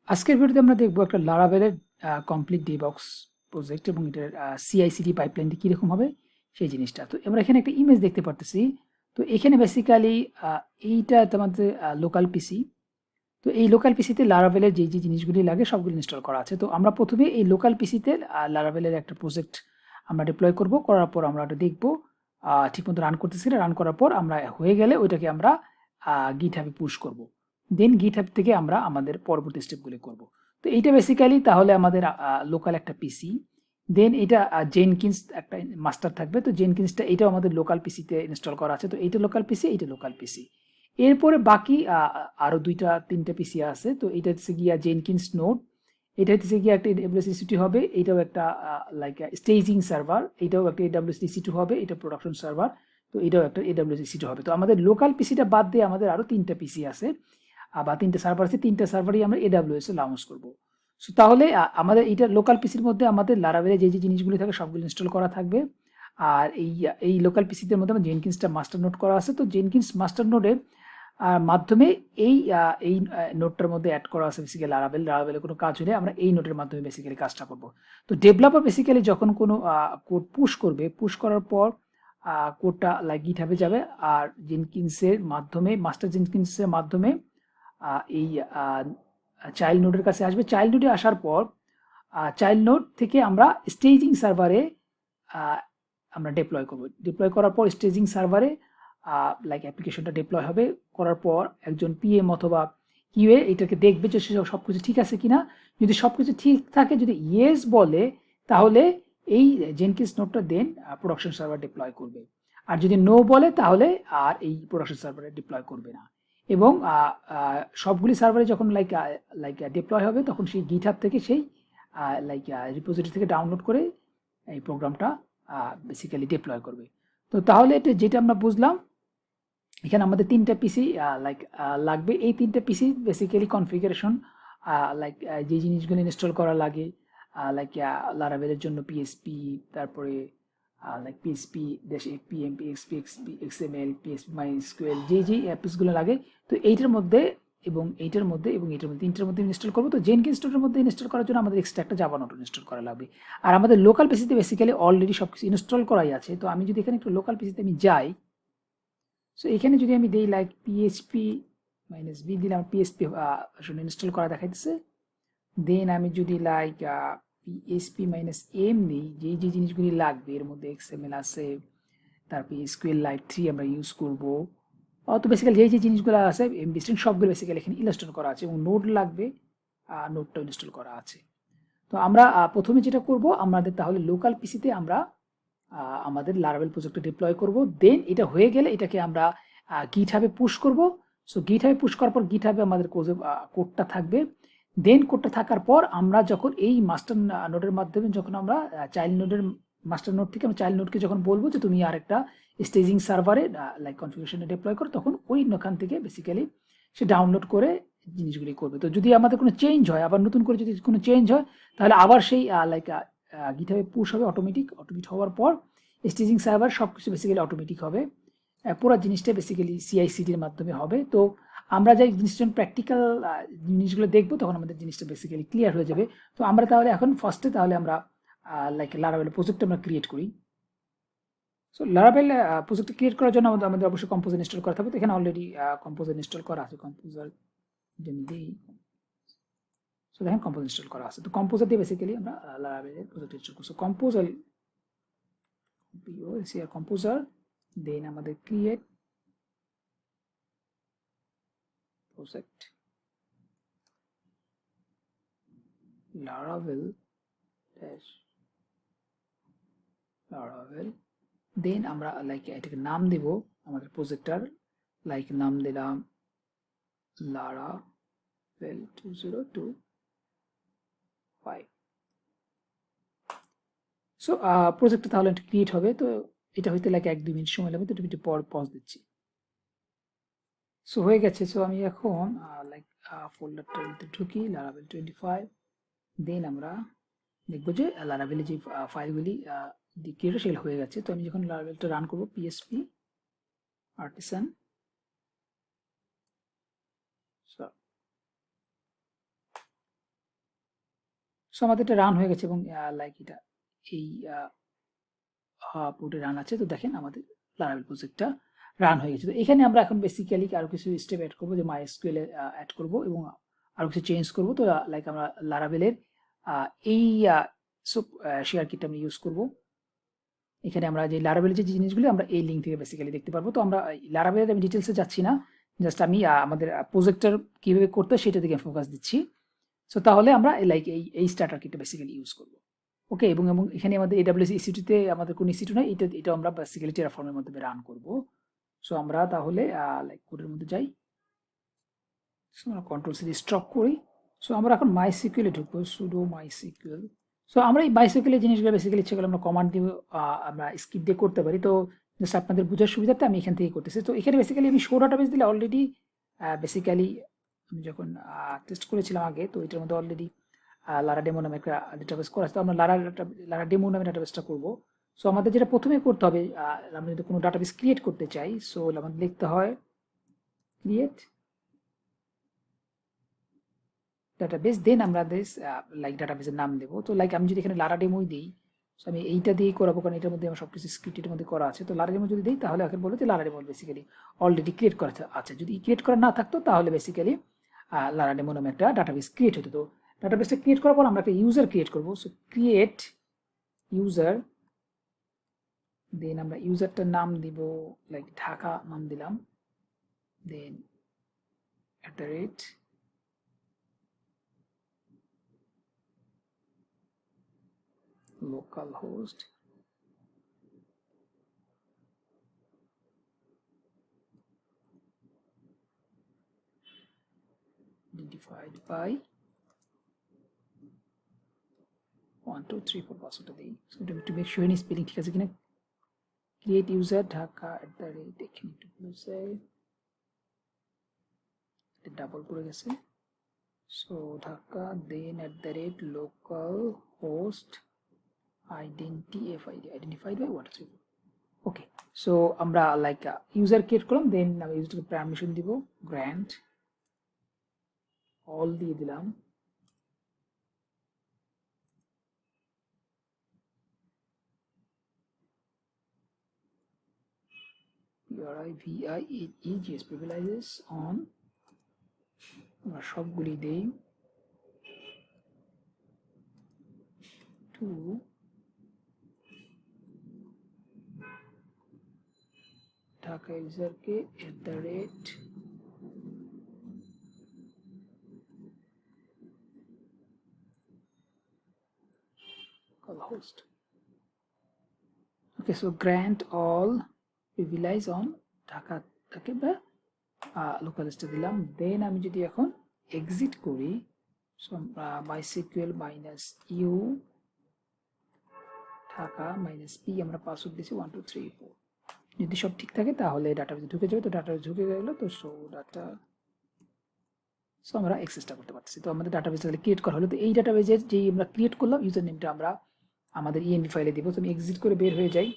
আজকের ভিডিওতে আমরা দেখব একটা লারাভেলের কমপ্লিট ডেভঅপস প্রজেক্ট এবং এটার CI/CD পাইপলাইনটি কীরকম হবে সেই জিনিসটা। তো আমরা এখানে একটা ইমেজ দেখতে পারতেছি। তো এখানে বেসিক্যালি এইটা তোমাদের লোকাল পিসি। তো এই লোকাল পিসিতে লারাভেলের যে জিনিসগুলি লাগে সবগুলো ইনস্টল করা আছে। তো আমরা প্রথমে এই লোকাল পিসিতে লারাভেলের একটা প্রজেক্ট আমরা ডিপ্লয় করব, করার পর আমরা ওটা দেখব ঠিকমতো রান করতেছি না। রান করার পর আমরা হয়ে গেলে ওইটাকে আমরা গিটহাবে পুশ করব। দেন গিটহাব থেকে আমরা আমাদের পরবর্তী স্টেপগুলি করব। তো এইটা বেসিক্যালি তাহলে আমাদের লোকাল একটা পিসি। দেন এটা জেনকিন্স একটা মাস্টার থাকবে। তো জেনকিন্সটা এটাও আমাদের লোকাল পিসিতে ইনস্টল করা আছে। তো এইটা লোকাল পিসি, এইটা লোকাল পিসি। এরপরে বাকি আরও 2-3টা পিসি আছে। তো এটা হচ্ছে গিয়া জেনকিন্স নোড, এটা হচ্ছে গিয়া একটা AWS EC2 হবে, এটাও একটা লাইক স্টেজিং সার্ভার, এটাও একটা AWS EC2 হবে, এটা প্রোডাকশন সার্ভার। তো এটাও একটা AWS EC2 হবে। তো আমাদের লোকাল পিসিটা বাদ দিয়ে আমাদের আরও 3টা পিসি আছে বা 3টা সার্ভার আছে। 3টা সার্ভারই আমরা AWS এ লঞ্চ করব। সো তাহলে আমাদের এইটা লোকাল পিসির মধ্যে আমাদের লারাভেলে যে জিনিসগুলি থাকে সবগুলো ইনস্টল করা থাকবে। আর এই লোকাল পিসিদের মধ্যে আমার জেনকিন্সটা মাস্টার নোড করা আছে। তো জেনকিন্স মাস্টার নোডে মাধ্যমে এই নোটটার মধ্যে অ্যাড করা আছে বেসিক্যালি লারাভেলের কোনো কাজ হলে আমরা এই নোটের মাধ্যমে বেসিক্যালি কাজটা করব। তো ডেভেলপার বেসিক্যালি যখন কোনো কোড পুশ করবে, পুশ করার পর কোডটা গিটহাবে যাবে আর জেনকিন্সের মাধ্যমে, মাস্টার জেনকিন্সের মাধ্যমে এই চাইল্ড নোডের কাছে আসবে। চাইল্ড নোডে আসার পর চাইল্ড নোড থেকে আমরা স্টেজিং সার্ভারে আমরা ডিপ্লয় করব। ডিপ্লয় করার পর স্টেজিং সার্ভারে অ্যাপ্লিকেশনটা ডিপ্লয় হবে। করার পর একজন পিএম অথবা কিউএ এটাকে দেখবে যে সব কিছু ঠিক আছে কিনা। যদি সব কিছু ঠিক থাকে, যদি ইয়েস বলে, তাহলে এই জেনকিন্স নোডটা দেন প্রোডাকশন সার্ভার ডিপ্লয় করবে। আর যদি নো বলে তাহলে আর এই প্রোডাকশন সার্ভারে ডিপ্লয় করবে না। এবং সবগুলি সার্ভারে যখন ডিপ্লয় হবে তখন সেই গিটহাব থেকে সেই রিপোজিটরি থেকে ডাউনলোড করে এই প্রোগ্রামটা বেসিক্যালি ডিপ্লয় করবে। তো তাহলে এটা যেটা আমরা বুঝলাম, এখানে আমাদের 3টা পিসি লাগবে। এই 3টা পিসি বেসিক্যালি কনফিগারেশন যে জিনিসগুলো ইনস্টল করা লাগে লারাভেলের জন্য পিএসপি, তারপরে PHP PM PHP XML PHP MySQL যে অ্যাপসগুলো লাগে। তো এইটার মধ্যে এবং এইটার মধ্যে এবং এইটার মধ্যে 3টার মধ্যে ইনস্টল করবো। তো জেনকিন্স নোটের মধ্যে ইনস্টল করার জন্য আমাদের এক্সট্রা একটা জাভা নোট ইনস্টল করা লাগবে। আর আমাদের লোকাল পিসিতে বেসিক্যালি অলরেডি সব কিছু ইনস্টল করাই আছে। তো আমি যদি এখানে একটু লোকাল পিসিতে আমি যাই, সো এখানে যদি আমি দিই পিএইচপি -b দিলাম, পিএইচপি আসলে ইনস্টল করা দেখাইতেছে। দেন আমি যদি পিএইচপি -m দিই, যে জিনিসগুলি লাগবে এর মধ্যে এক্সএমএল আছে, তারপর এসকিউএল লাইট 3 আমরা ইউজ করব। তো বেসিক্যালি যে জিনিসগুলো আছে এমবি স্ট্রিং সবগুলো বেসিক্যালি এখানে ইনস্টল করা আছে এবং নোড লাগবে, নোডটাও ইনস্টল করা আছে। তো আমরা প্রথমে যেটা করব, আমাদের তাহলে লোকাল পিসিতে আমরা আমাদের লারাভেল প্রজেক্টটা ডিপ্লয় করব। দেন এটা হয়ে গেলে এটাকে আমরা গিটহাবে পুশ করব। সো গিটহাবে পুশ করার পর গিটহাবে আমাদের কোডটা থাকবে। দেন কোডটা থাকার পর আমরা যখন এই মাস্টার নোডের মাধ্যমে যখন আমরা চাইল্ড নোডের মাস্টার নোড থেকে আমরা চাইল্ড নোডকে যখন বলবো যে তুমি আরেকটা স্টেজিং সার্ভারে কনফিগারেশনে ডিপ্লয় করো, তখন ওখান থেকে বেসিক্যালি সে ডাউনলোড করে জিনিসগুলি করবে। তো যদি আমাদের কোনো চেঞ্জ হয়, আবার নতুন করে যদি কোনো চেঞ্জ হয়, তাহলে আবার সেই গিটহাবে পুশ হবে অটোমেটিক হওয়ার পর স্টেজিং সার্ভার সব কিছু বেসিক্যালি অটোমেটিক হবে। পুরো জিনিসটা বেসিক্যালি CI/CD-র মাধ্যমে হবে। তো আমরা যে জিনিসটা প্র্যাকটিক্যাল জিনিসগুলো দেখবো তখন আমাদের জিনিসটা বেসিক্যালি ক্লিয়ার হয়ে যাবে। তো আমরা তাহলে এখন ফার্স্টে তাহলে আমরা লারাভেল প্রজেক্ট আমরা ক্রিয়েট করি। সো লারাভেল প্রজেক্ট ক্রিয়েট করার জন্য আমাদের অবশ্যই কম্পোজার ইনস্টল করা থাকবে। তো এখানে অলরেডি কম্পোজার ইনস্টল করা আছে। কম্পোজার দিই, সো দেখেন কম্পোজার ইনস্টল করা আছে। তো কম্পোজার দিয়ে বেসিক্যালি আমরা লারাভেলের প্রজেক্ট ইনস্টল করছি। কম্পোজার দেন আমাদের ক্রিয়েট প্রজেক্ট Laravel দেন আমরা এটাকে নাম দেব আমাদের প্রজেক্টটার, নাম দিলাম Laravel 2025। সো প্রজেক্টটা তাহলে ক্রিয়েট হবে। তো এটা হইতে 1-2 মিনিট সময় লাগবে। তো একটু পর পজ দিচ্ছি। সো হয়ে গেছে। সো আমি এখন ফোল্ডারটার মধ্যে ঢুকি Laravel 25। দেন আমরা দেখবো যে লারাভেলের যে ফাইলগুলি ক্রিয়েট সেগুলো হয়ে গেছে। তো আমি যখন লারাভেলটা রান করবো পিএসপি আর্টিসান, সো আমাদের এটা রান হয়ে গেছে এবং লাইক এটা এই পোর্টে রান আছে। তো দেখেন আমাদের লারাভেল প্রজেক্টটা রান হয়ে গেছে। তো এখানে আমরা এখন বেসিক্যালি আরো কিছু স্টেপ অ্যাড করবো, যে MySQL এ অ্যাড করবো এবং আরো কিছু চেঞ্জ করবো। তো লাইক আমরা লারাভেলের এই শেয়ার কিটটা আমরা ইউজ করবো। এখানে আমরা যে লারাভেলের যে জিনিসগুলো আমরা এই লিঙ্ক থেকে বেসিক্যালি দেখতে পারবো। তো আমরা লারাভেলের আমি ডিটেলসে যাচ্ছি না, জাস্ট আমি আমাদের প্রজেক্টর কিভাবে করতে হয় সেটা দিকে ফোকাস দিচ্ছি। সো তাহলে আমরা লাইক এই স্টার্টার কিটটা বেসিক্যালি ইউজ করবো। ওকে, এবং এখানে আমাদের AWS EC2 তে আমাদের কোনো EC2 নাই, এটা আমরা বেসিক্যালি টেরাফর্মের মধ্যে রান করব। সো আমরা তাহলে লাইক কোডের মধ্যে যাই, সো আমরা কন্ট্রোল সি দিয়ে স্টপ করি। সো আমরা এখন MySQL এ ঢুকবো, sudo MySQL। সো আমরা এই MySQL এর জিনিসগুলো বেসিক্যালি ইচ্ছে করলে আমরা কমান্ড দিয়ে আমরা স্ক্রিপ্ট দিয়ে করতে পারি। তো জাস্ট আপনাদের বোঝার সুবিধার্থে আমি এখান থেকে করতেছি। তো এখানে বেসিক্যালি আমি শো ডাটাবেস দিলে অলরেডি বেসিক্যালি আমি যখন টেস্ট করেছিলাম আগে, তো এটার মধ্যে অলরেডি লারা ডেমো নামে একটা ডাটাবেস করা আছে। তো আমরা লারা ডেমো নামে ডাটাবেসটা করবো। সো আমাদের যেটা প্রথমে করতে হবে, আমরা যদি কোনো ডাটাবেস ক্রিয়েট করতে চাই, সো আমাদের লিখতে হয় ক্রিয়েট ডাটাবেস, দেন আমরা লাইক ডাটাবেসের নাম দেবো। তো লাইক আমি যদি এখানে লারা ডেমোই দিই, সো আমি এইটা দিয়েই করাবো, কারণ এটার মধ্যে আমার সবকিছু স্ক্রিপ্টের মধ্যে করা আছে। তো লারা ডেমো যদি দিই তাহলে এখন বলো যে লারা ডেমো বেসিক্যালি অলরেডি ক্রিয়েট করা আছে। যদি ক্রিয়েট করা না থাকতো তাহলে বেসিক্যালি লারা ডেমো নামে একটা ডাটাবেস ক্রিয়েট হতো। তো ডাটাবেসটা ক্রিয়েট করার পর আমরা একটা ইউজার ক্রিয়েট করবো। সো ক্রিয়েট ইউজার, দেন আমরা ইউজারটার নাম দিব লাইক ঢাকা নাম দিলাম, দেন @ localhost identified by 1234 পাসওয়ার্ডটা দিই। So to make sure any spelling ঠিক আছে কিনা। ক্রিয়েট ইউজার ঢাকা @ এখানে একটু বুঝে ডাবল পড়ে গেছে। So Dhaka, then @localhost identified by 1234। Okay, so আমরা লাইক ইউজার ক্রিয়েট করলাম, দেন আমি ইউজারকে পারমিশন দিব, গ্র্যান্ট অল দিয়ে দিলাম। privileges privileges on, আমরা সবগুলি দেই টু ঢাকা ইউজারকে @localhost। Okay, so grant all privilege on ঢাকাটাকে বা লোকালিস্টে দিলাম। দেন আমি যদি এখন এক্সিট করি, so MySQL -u Dhaka -p আমরা পাসওয়ার্ড দিয়েছি 1234। যদি সব ঠিক থাকে তাহলে ডাটাবেসে ঢুকে যাবে। তো ডাটাবেস ঢুকে গেল, তো শো ডাটা, সো আমরা অ্যাক্সেসটা করতে পারতেছি। তো আমাদের ডাটাবেস তাহলে ক্রিয়েট করা হলো। তো এই ডাটাবেসের যেই আমরা ক্রিয়েট করলাম ইউজার নেমটা আমরা আমাদের env ফাইলে দিব। তো আমি এক্সিট করে বের হয়ে যাই।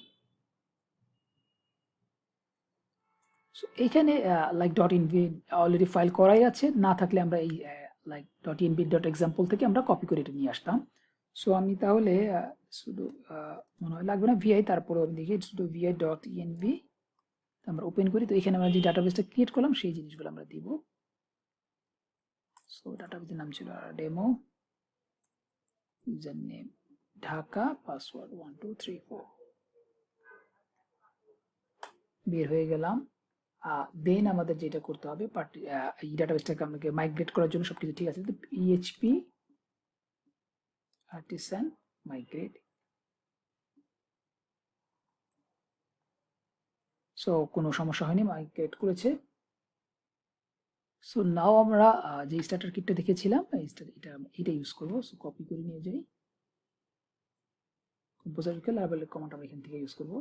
সো এইখানে লাইক .env অলরেডি ফাইল করাই আছে, না থাকলে আমরা এই লাইক .env.example থেকে আমরা কপি করে এটা নিয়ে আসতাম। সো আমি তাহলে শুধু মনে হয় লাগবে না vi, তারপরে আমি দেখি শুধু vi.env আমরা ওপেন করি। তো এখানে আমরা যে ডাটাবেসটা ক্রিয়েট করলাম সেই জিনিসগুলো আমরা দিব। সো ডাটাবেসের নাম ছিল demo, user name Dhaka, password 1234। বের হয়ে গেলাম। দেন আমাদের যেটা করতে হবে, এই ডাটাবেসটাকে আমাকে মাইগ্রেট করার জন্য সবকিছু ঠিক আছে। তো PHP artisan migrate। সো কোনো সমস্যা হয়নি, মাইগ্রেট করেছে। সো নাও আমরা যে স্টার্টার কিটটা দেখেছিলাম এটা ইউজ করবো। সো কপি করে নিয়ে যাই, কম্পোজারকে লারাভেল কমান্ড আমরা এখান থেকে ইউজ করবো।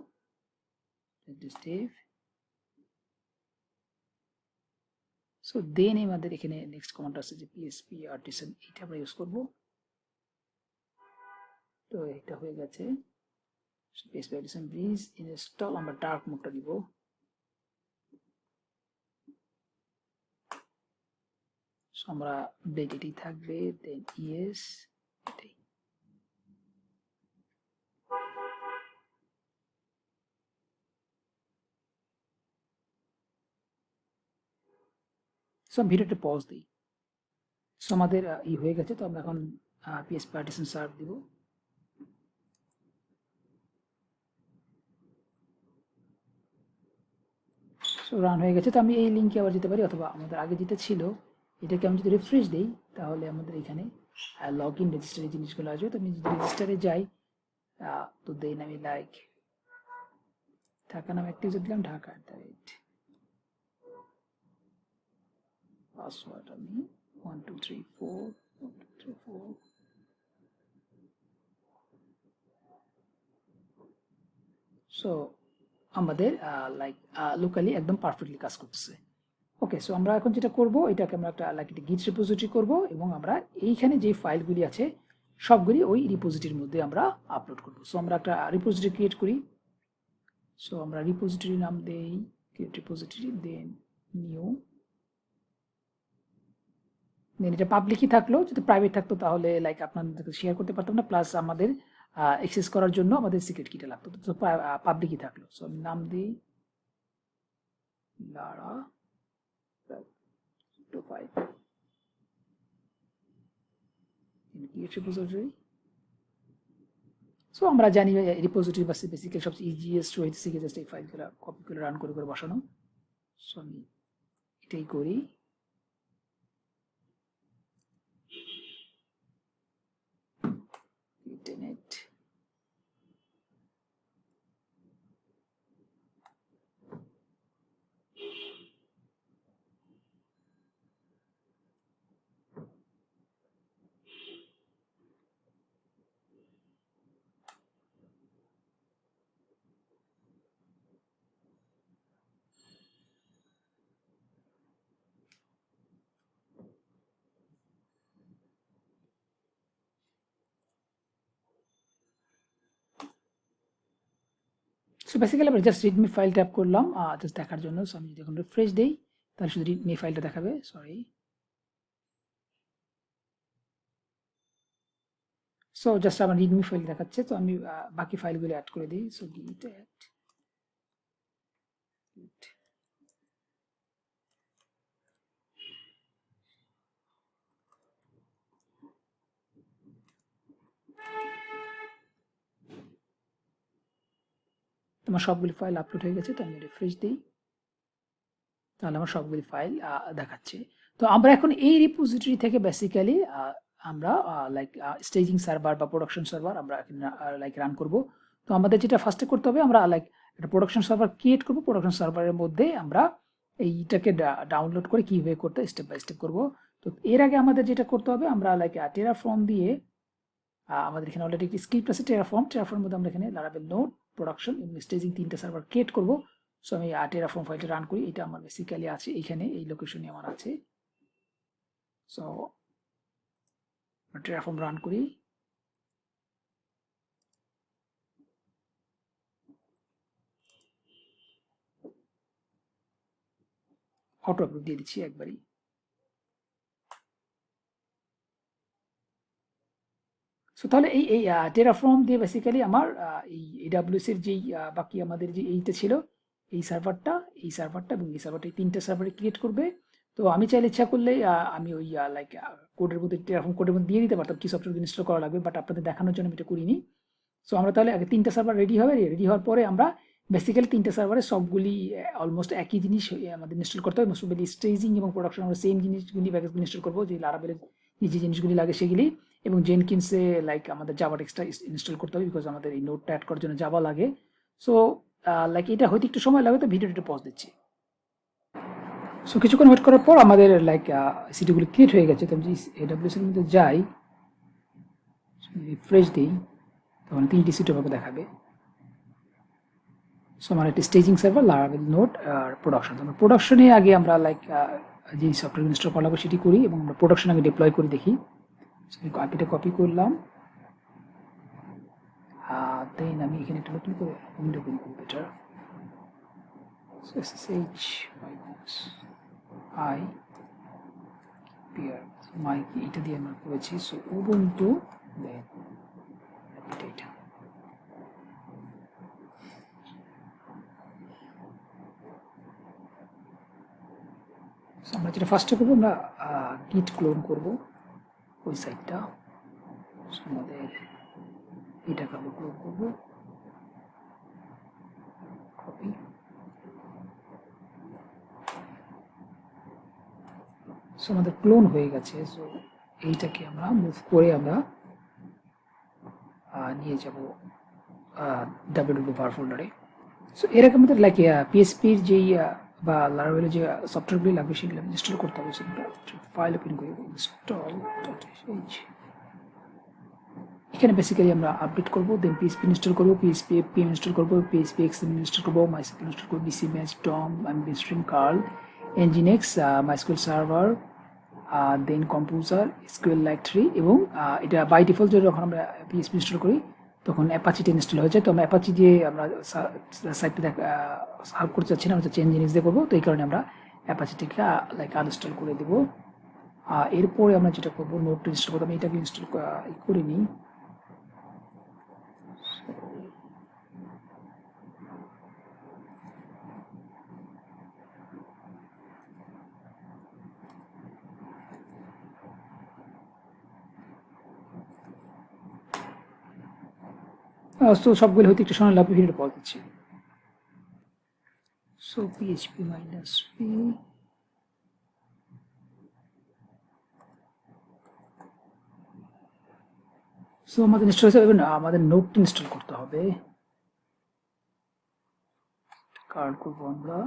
সো দেন আমাদের এখানে নেক্সট কমান্ড আছে যে PHP artisan, এটা আমরা ইউজ করবো। তো এটা হয়ে গেছে। PHP artisan ব্রিজ ইনস্টল, আমরা ডার্ক মোডটা দিব। সো আমরা আপডেট এটাই থাকবে, দেন ইয়েস এটাই। সো আমি ভিডিওটা পজ দিই। সো আমাদের হয়ে গেছে। তো আমরা এখন PHP পার্টিশন সার্ভ দিব। সো রান হয়ে গেছে। তো আমি এই লিঙ্কে আবার যেতে পারি, অথবা আমাদের আগে যেটা ছিল এটাকে আমি যদি রিফ্রেশ দিই তাহলে আমাদের এখানে লগ ইন রেজিস্টারের জিনিসগুলো আসবে। তো আমি যদি রেজিস্টারে যাই, তো দেন আমি লাইক ঢাকা নাম একটা ইউজার দিলাম, ঢাকা পাসওয়ার্ড আমি 1234 সো আমাদের লাইক লোকালি একদম পারফেক্টলি কাজ করতেছে। ওকে, সো আমরা এখন যেটা করব, এটাকে আমরা একটা লাইক একটা গিট রিপোজিটরি করব, এবং আমরা এইখানে যে ফাইলগুলি আছে সবগুলি ওই রিপোজিটরির মধ্যে আমরা আপলোড করব। সো আমরা একটা রিপোজিটরি ক্রিয়েট করি। সো আমরা রিপোজিটরি নাম দেই ক্রিয়েট রিপোজিটরি, দেন নিউ, দেন এটা পাবলিকই থাকলো। যদি প্রাইভেট থাকতো তাহলে লাইক আপনাদের শেয়ার করতে পারতাম না, প্লাস আমাদের অ্যাক্সেস করার জন্য আমাদের সিক্রেট কিটা লাগতো। তো পাবলিকই থাকলো। সো আমি নাম দিই লারা 25 ক্রিয়েট রিপোজিটরি। সো আমরা জানি রিপোজিটরি বা বেসিক্যালি সবচেয়ে ইজিয়েস্ট ওয়ে থেকে জাস্ট এই ফাইলগুলো কপি করে রান করে করে বসানো। সো আমি এটাই করি। ইন্টারনেট সো বেসিক্যালি আমরা জাস্ট রিডমি ফাইল ট্যাপ করলাম জাস্ট দেখার জন্য। সো আমি যদি এখন রিফ্রেশ দিই তাহলে শুধু রিডমি ফাইলটা দেখাবে। সরি, সো জাস্ট আমার রিডমি ফাইল দেখাচ্ছে। তো আমি বাকি ফাইলগুলো অ্যাড করে দিই। সো গিট অ্যাড তোমার সবগুলি ফাইল আপলোড হয়ে গেছে। তো আমি রিফ্রেশ দিই তাহলে আমার সবগুলি ফাইল দেখাচ্ছে। তো আমরা এখন এই রিপোজিটরি থেকে বেসিক্যালি আমরা লাইক স্টেজিং সার্ভার বা প্রোডাকশন সার্ভার আমরা লাইক রান করব। তো আমাদের যেটা ফার্স্টে করতে হবে, আমরা লাইক একটা প্রোডাকশন সার্ভার ক্রিয়েট করব। প্রোডাকশন সার্ভারের মধ্যে আমরা এইটাকে ডাউনলোড করে কীভাবে করতে স্টেপ বাই স্টেপ করব। তো এর আগে আমাদের যেটা করতে হবে, আমরা লাইক টেরাফর্ম দিয়ে আমাদের এখানে অলরেডি একটি স্ক্রিপ্ট আছে টেরাফর্মের মধ্যে আমরা এখানে লারাভেল নোড, প্রোডাকশন এবং স্টেজিং তিনটা সার্ভার ক্রিয়েট করব। সো আমি টেরাফর্ম ফাইলটা রান করি। এটা আমার বেসিক্যালি আছে এইখানে, এই লোকেশনে আমার আছে। সো টেরাফর্ম রান করি। অটো আপলোড দিয়ে দিচ্ছি একবারই। সো তাহলে এই টেরাফর্ম দিয়ে বেসিক্যালি আমার এই AWS এর যেই বাকি আমাদের যে এইটা ছিল, এই সার্ভারটা এবং এই সার্ভারটা, এই তিনটা সার্ভারে ক্রিয়েট করবে। তো আমি চাইলে ইচ্ছা করলে আমি ওই লাইক কোডের মধ্যে টেরাফর্ম কোডের মধ্যে দিয়ে দিতে পারতাম কি সফটওয়্যার ইনস্টল করা লাগবে, বাট আপনাদের দেখানোর জন্য আমি এটা করিনি। সো আমরা তাহলে আগে তিনটা সার্ভার রেডি হওয়ার পরে আমরা বেসিক্যালি তিনটা সার্ভারে সবগুলি অলমোস্ট একই জিনিস আমাদের ইনস্টল করতে হবে। মোস্টলি স্টেজিং এবং প্রোডাকশন আমরা সেম জিনিসগুলি প্যাকেজগুলি ইনস্টল করবো, যে লারাভেলের যে জিনিসগুলি লাগে সেগুলি, এবং জেনকিন্সে লাইক আমাদের জাভা টেক্সটটা ইনস্টল করতে হবে, বিকজ আমাদের এই নোটটা অ্যাড করার জন্য জাভা লাগে। সো লাইক এটা হয়তো একটু সময় লাগে, তো ভিডিওটা পজ দিচ্ছি। সো কিছুক্ষণ ওয়েট করার পর আমাদের লাইক সিটিগুলো ক্রিয়েট হয়ে গেছে। তো আমি AWS এর মধ্যে যাই, রিফ্রেশ দিই, তখন তিনটি সিটি আমাকে দেখাবে। সো আমার একটি স্টেজিং সার্ভার, লারাভেল নোড আর প্রোডাকশন। আমরা প্রোডাকশনে আগে আমরা লাইক যে সফটওয়্যার ইনস্টল করা লাগবে সেটি করি, এবং আমরা প্রোডাকশন আগে ডিপ্লয় করে দেখি। আইপিটা কপি করলাম, দেন আমি এখানে একটা নতুন করে উইন্ডো করি কম্পিউটার। SSH -i মাই এটা দিয়ে আমরা করেছি। সো উবুন্টু দেন এটা আমরা আমরা যেটা ফার্স্টে করবো, আমরা git ক্লোন করব ওই সাইটটা। আমাদের এটাকে আমরা ক্লোন করবো, কপি। সো আমাদের ক্লোন হয়ে গেছে। সো এইটাকে আমরা মুভ করে আমরা নিয়ে যাব www ফোল্ডারে। সো এরকম আমাদের লাইক পিএসপির যেই বা লারাভেলের যে সফটওয়্যারগুলি লাগবে সেগুলো ইনস্টল করতে হবে। সেটা ফাইল ওপেন করে install.sh, এখানে বেসিক্যালি আমরা আপডেট করবো, দেন পিএসপি ইনস্টল করবো, পিএসপি এফপিএম ইনস্টল করবো, পিএসপি এক্সএমএল ইনস্টল করবো, মাইসিকুয়েল ইনস্টল করবো, BC math, DOM, string, curl, nginx, MySQL server, then composer, SQLite 3, এবং এটা বাই ডিফল্ট যখন আমরা পিএসপি ইনস্টল করি তখন অ্যাপাচিটা ইনস্টল হয়ে যায়। তো আমরা অ্যাপাচি দিয়ে আমরা সাইটটা সার্ভ করতে চাচ্ছি না, আমরা চাচ্ছি এনজিনেক্স দিয়ে করবো। তো এই কারণে আমরা অ্যাপাচিটাকে লাইক আনইনস্টল করে দেবো। এরপরে আমরা যেটা করবো, নোট ইনস্টল করবো। আমি এটাকে ইনস্টল করিনি। তো সবগুলো হয়তো একটু সময় লাগবে, ভিডিওটা পজ দিচ্ছি। সো php -p, সো আমাদের ইনস্টল হয়েছে। এবার আমাদের নোট ইনস্টল করতে হবে। কার্ড করবো আমরা,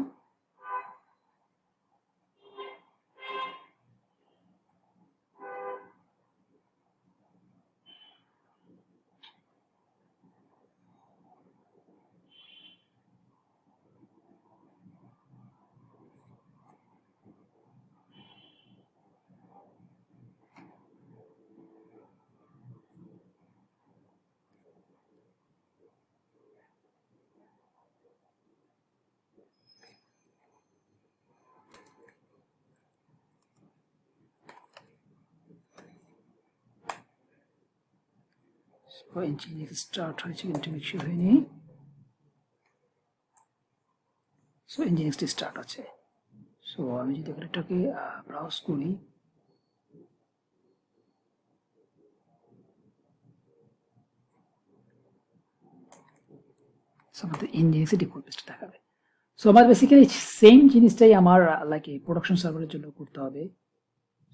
Nginx স্টার্ট হয়েছে কিন্তু মিক্সচার হয়নি। সো Nginx স্টার্ট আছে। সো আমি যদি এটাকে ব্রাউজ করি, আমাদের Nginx ডিফল্ট পেজটা দেখাবে। সো আমার বেসিক্যালি সেম জিনিসটাই আমার লাইক প্রোডাকশন সার্ভারের জন্য করতে হবে।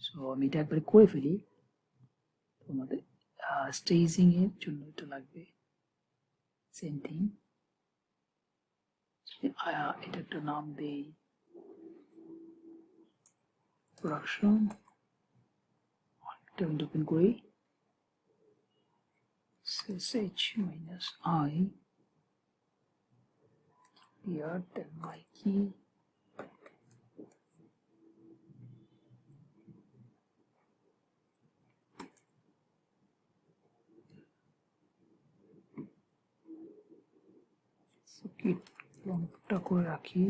সো আমি এটা একবার করে ফেলি। আমাদের স্টেজিং এর জন্য এটা লাগবে, সেম থিং। এটা একটা নাম দেই, প্রোডাকশন। এটা ওপেন করি, sh-i here, then my key, so git ক্লোনটা করে রাখি।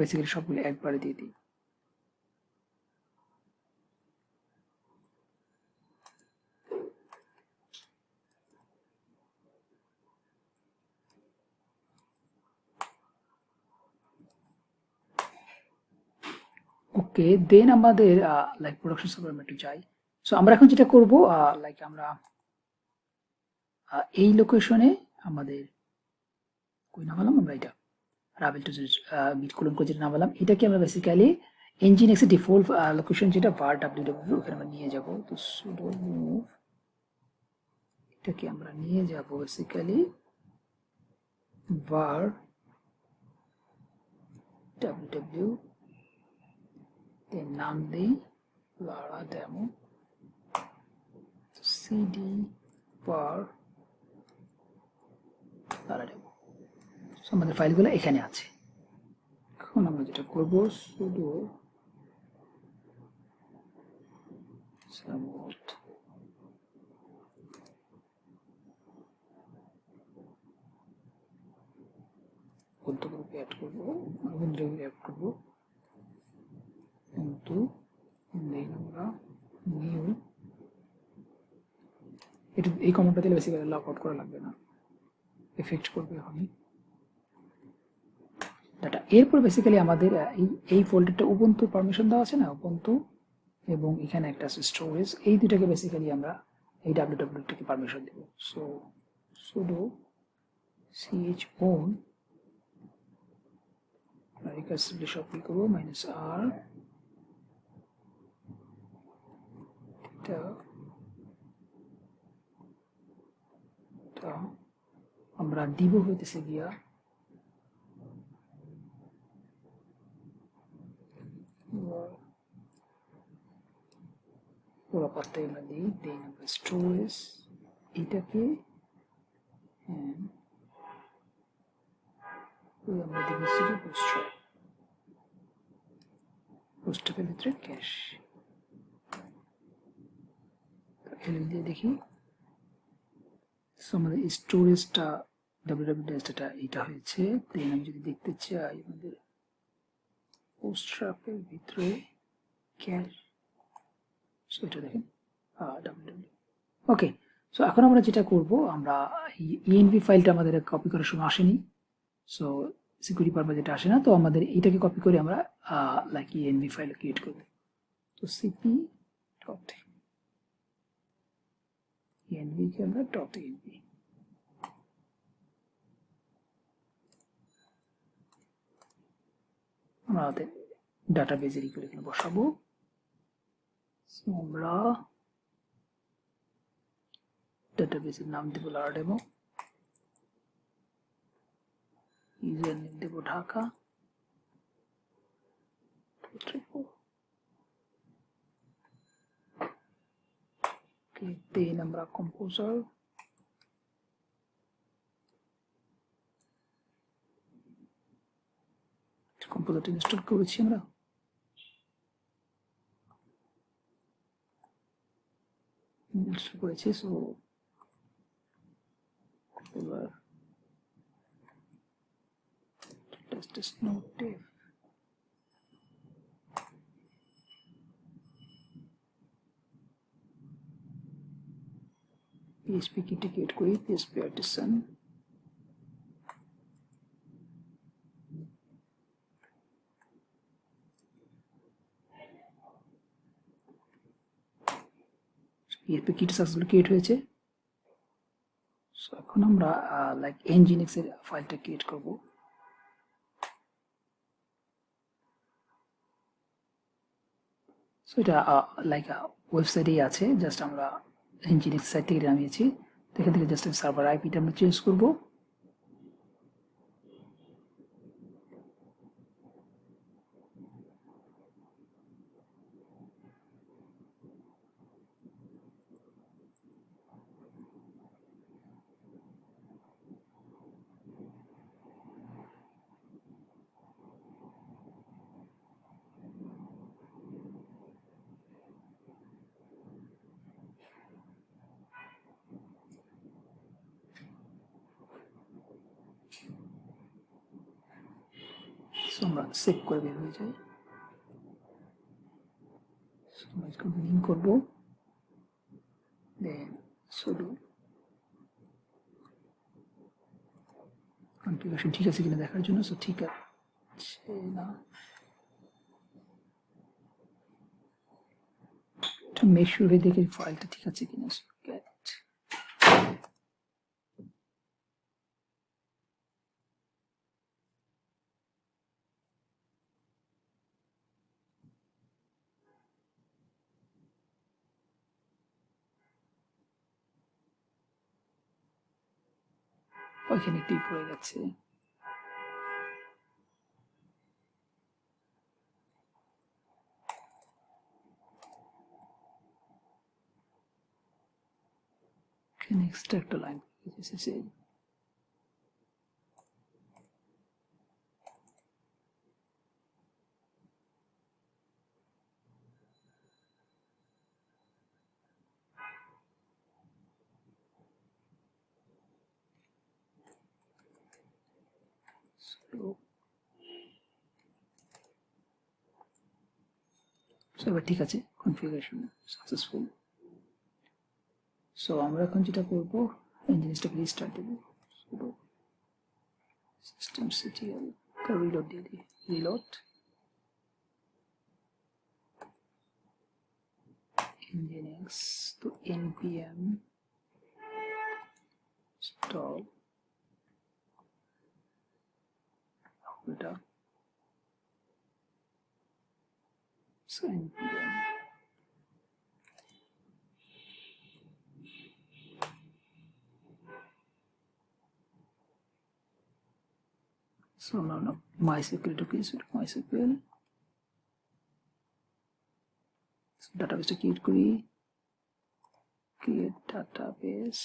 বেসিক্যালি সবগুলো একবারে দিয়ে দিই। ওকে, দেন আমাদের লাইক প্রোডাকশন সার্ভার একটু যাই। সো আমরা এখন যেটা করব, লাইক আমরা এই লোকেশনে আমাদের কই নামালাম, আমরা এটা রাভেল টু গিট ক্লোন করে যেটা নামালাম, এটাকে আমরা বেসিক্যালি Nginx এর ডিফল্ট লোকেশন যেটা var www, ওখানে আমরা নিয়ে যাব। তো sudo move, এটাকে আমরা নিয়ে যাব বেসিক্যালি var www, দেন নাম দেই lara demo, cd var lara demo। আমাদের ফাইলগুলো এখানে আছে। এখন আমরা যেটা করব, sudo ubuntu গ্রুপে অ্যাড করব, ubuntu গ্রুপে অ্যাড করব, কিন্তু দেন আমরা নিউ এটা এই কমান্ডটা দিলে বেসিক্যালি লগ আউট করা লাগবে না, এফেক্ট করবে এখনই ডাটা। এরপর বেসিক্যালি আমাদের এই ফোল্ডারটা ubuntu পারমিশন দেওয়া আছে না, ubuntu এবং এখানে একটা আছে স্টোরেজ, এই দুটাকে বেসিক্যালি আমরা এই www টাকে পারমিশন দেব। সো sudo chown রিকার্সিভলি সবই করব -r এটা আমরা দিব হইতেছে গিয়া পুরো পাতায় আমরা দিই, দেন আমরা স্টোরেজ এটাকে আমরা দিব সিডি বুস্ট্র্যাপের ভিতরে ক্যাশ এলএল দিয়ে দেখি। সো আমাদের স্টোরেজটা www ডাটা এটা হয়েছে। দেন আমি যদি দেখতে চাই আমাদের বুস্ট্র্যাপের ভিতরে ক্যাশ, সো এটা দেখেন www। ওকে, সো এখন আমরা যেটা করব, আমরা env ফাইলটা আমাদের কপি করার সময় আসেনি, সো সিকিউরিটি পারপাস যেটা আসে না, তো আমাদের এইটাকে কপি করে আমরা লাইক env ফাইল ক্রিয়েট করব। তো সিপি ডট env কে আমরা ডট env আমাদের ডাটাবেজের ইকুয়াল এখানে বসাবো। সো আমরা ডাটাবেজের নাম দেব লারাডেমো, ইউজার নেম দেব ঢাকা, দেন আমরা কম্পোজার কম্পোজারটা ইনস্টল করেছি আমরা, ইনস্টল করেছি। So composer test note dev PHP কিটে ক্রিয়েট করি, PHP artisan PHP kit successfully create হয়েছে। সো এখন আমরা লাইক nginx এর ফাইলটা ক্রিয়েট করব। সো এটা লাইক ওয়েবসাইটেই আছে, জাস্ট আমরা nginx সাইট থেকে নামিয়েছি। এখান থেকে জাস্ট সার্ভার আইপিটা আমরা চেঞ্জ করব। সো আমরা সেভ করে বের হয়ে যাই। সো আমরা এটা লিঙ্ক করব, দেন sudo কনফিগারেশন ঠিক আছে কিনা দেখার জন্য। সো ঠিক আছে না, to make sure হয়ে দেখি ফাইলটা ঠিক আছে কিনা। get ওইখানে টিপ হয়ে গেছে। নেক্সট একটা লাইন এসেছে, সো এবার ঠিক আছে, কনফিগারেশন সাকসেসফুল। সো আমরা এখন যেটা করবো, এই জিনিসটাকে রিস্টার্ট দেবো। systemctl reload দিয়ে দিই, reload nginx তো npm install এটা so npm so now MySQL to MySQL database create করি, create database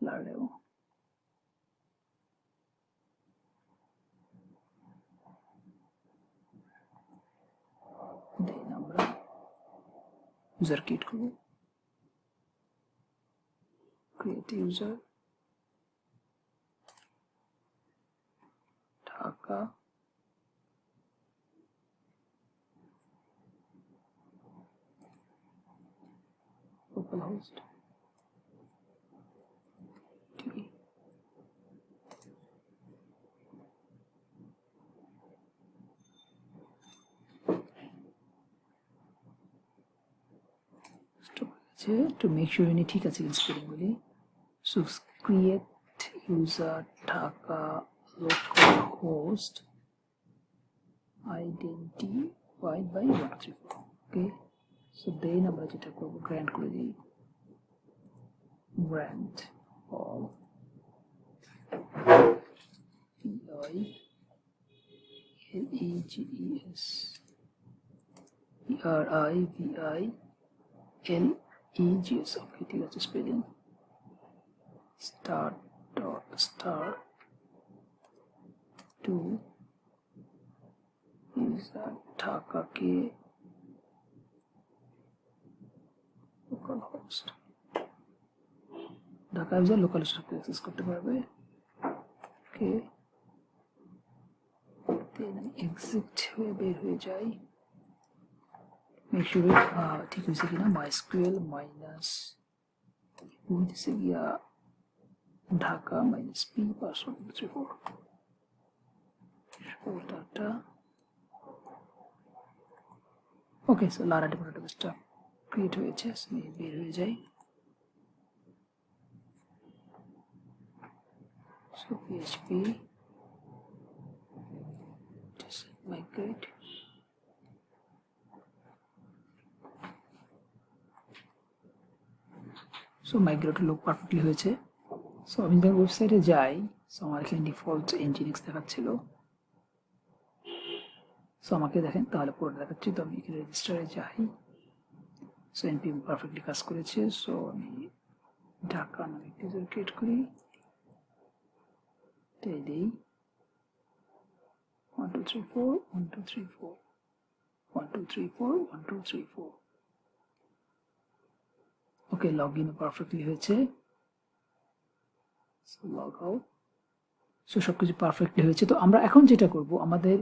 Laravel then আমরা user create করব, create user Dhaka localhost to make sure any ঠিক আছে spelling গুলি। So create user Dhaka localhost identified by 134 okay so then আমরা যেটা করব grant করে দিই grant all PILEGS okay ঠিক আছে spelling start dot star to user Dhaka ke localhost Dhaka user localhost access করতে পারবে okay then exit হয়ে বের হয়ে যাই make sure ঠিক হয়েছে কিনা MySQL minus হইতেছে গিয়া Dhaka minus p password 34 show data okay so Laravel database টা create হয়েছে আমি বের হয়ে যাই so php migrate so migrate look perfectly হয়েছে so আমি যখন ওয়েবসাইটে যাই so আমার এখানে ডিফল্ট nginx দেখাচ্ছিল so আমাকে দেখেন তাহলে পুরোটা দেখাচ্ছি তো আমি এখানে রেজিস্টারে যাই so npm পারফেক্টলি কাজ করেছে so আমি ঢাকা নামে একটা ইউজার ক্রিয়েট করি তাই দেই 1234 1234 1234 1234 ওকে লগইন পারফেক্টলি হয়েছে সো লগ আউট সো সবকিছু পারফেক্টলি হয়েছে তো আমরা এখন যেটা করব আমাদের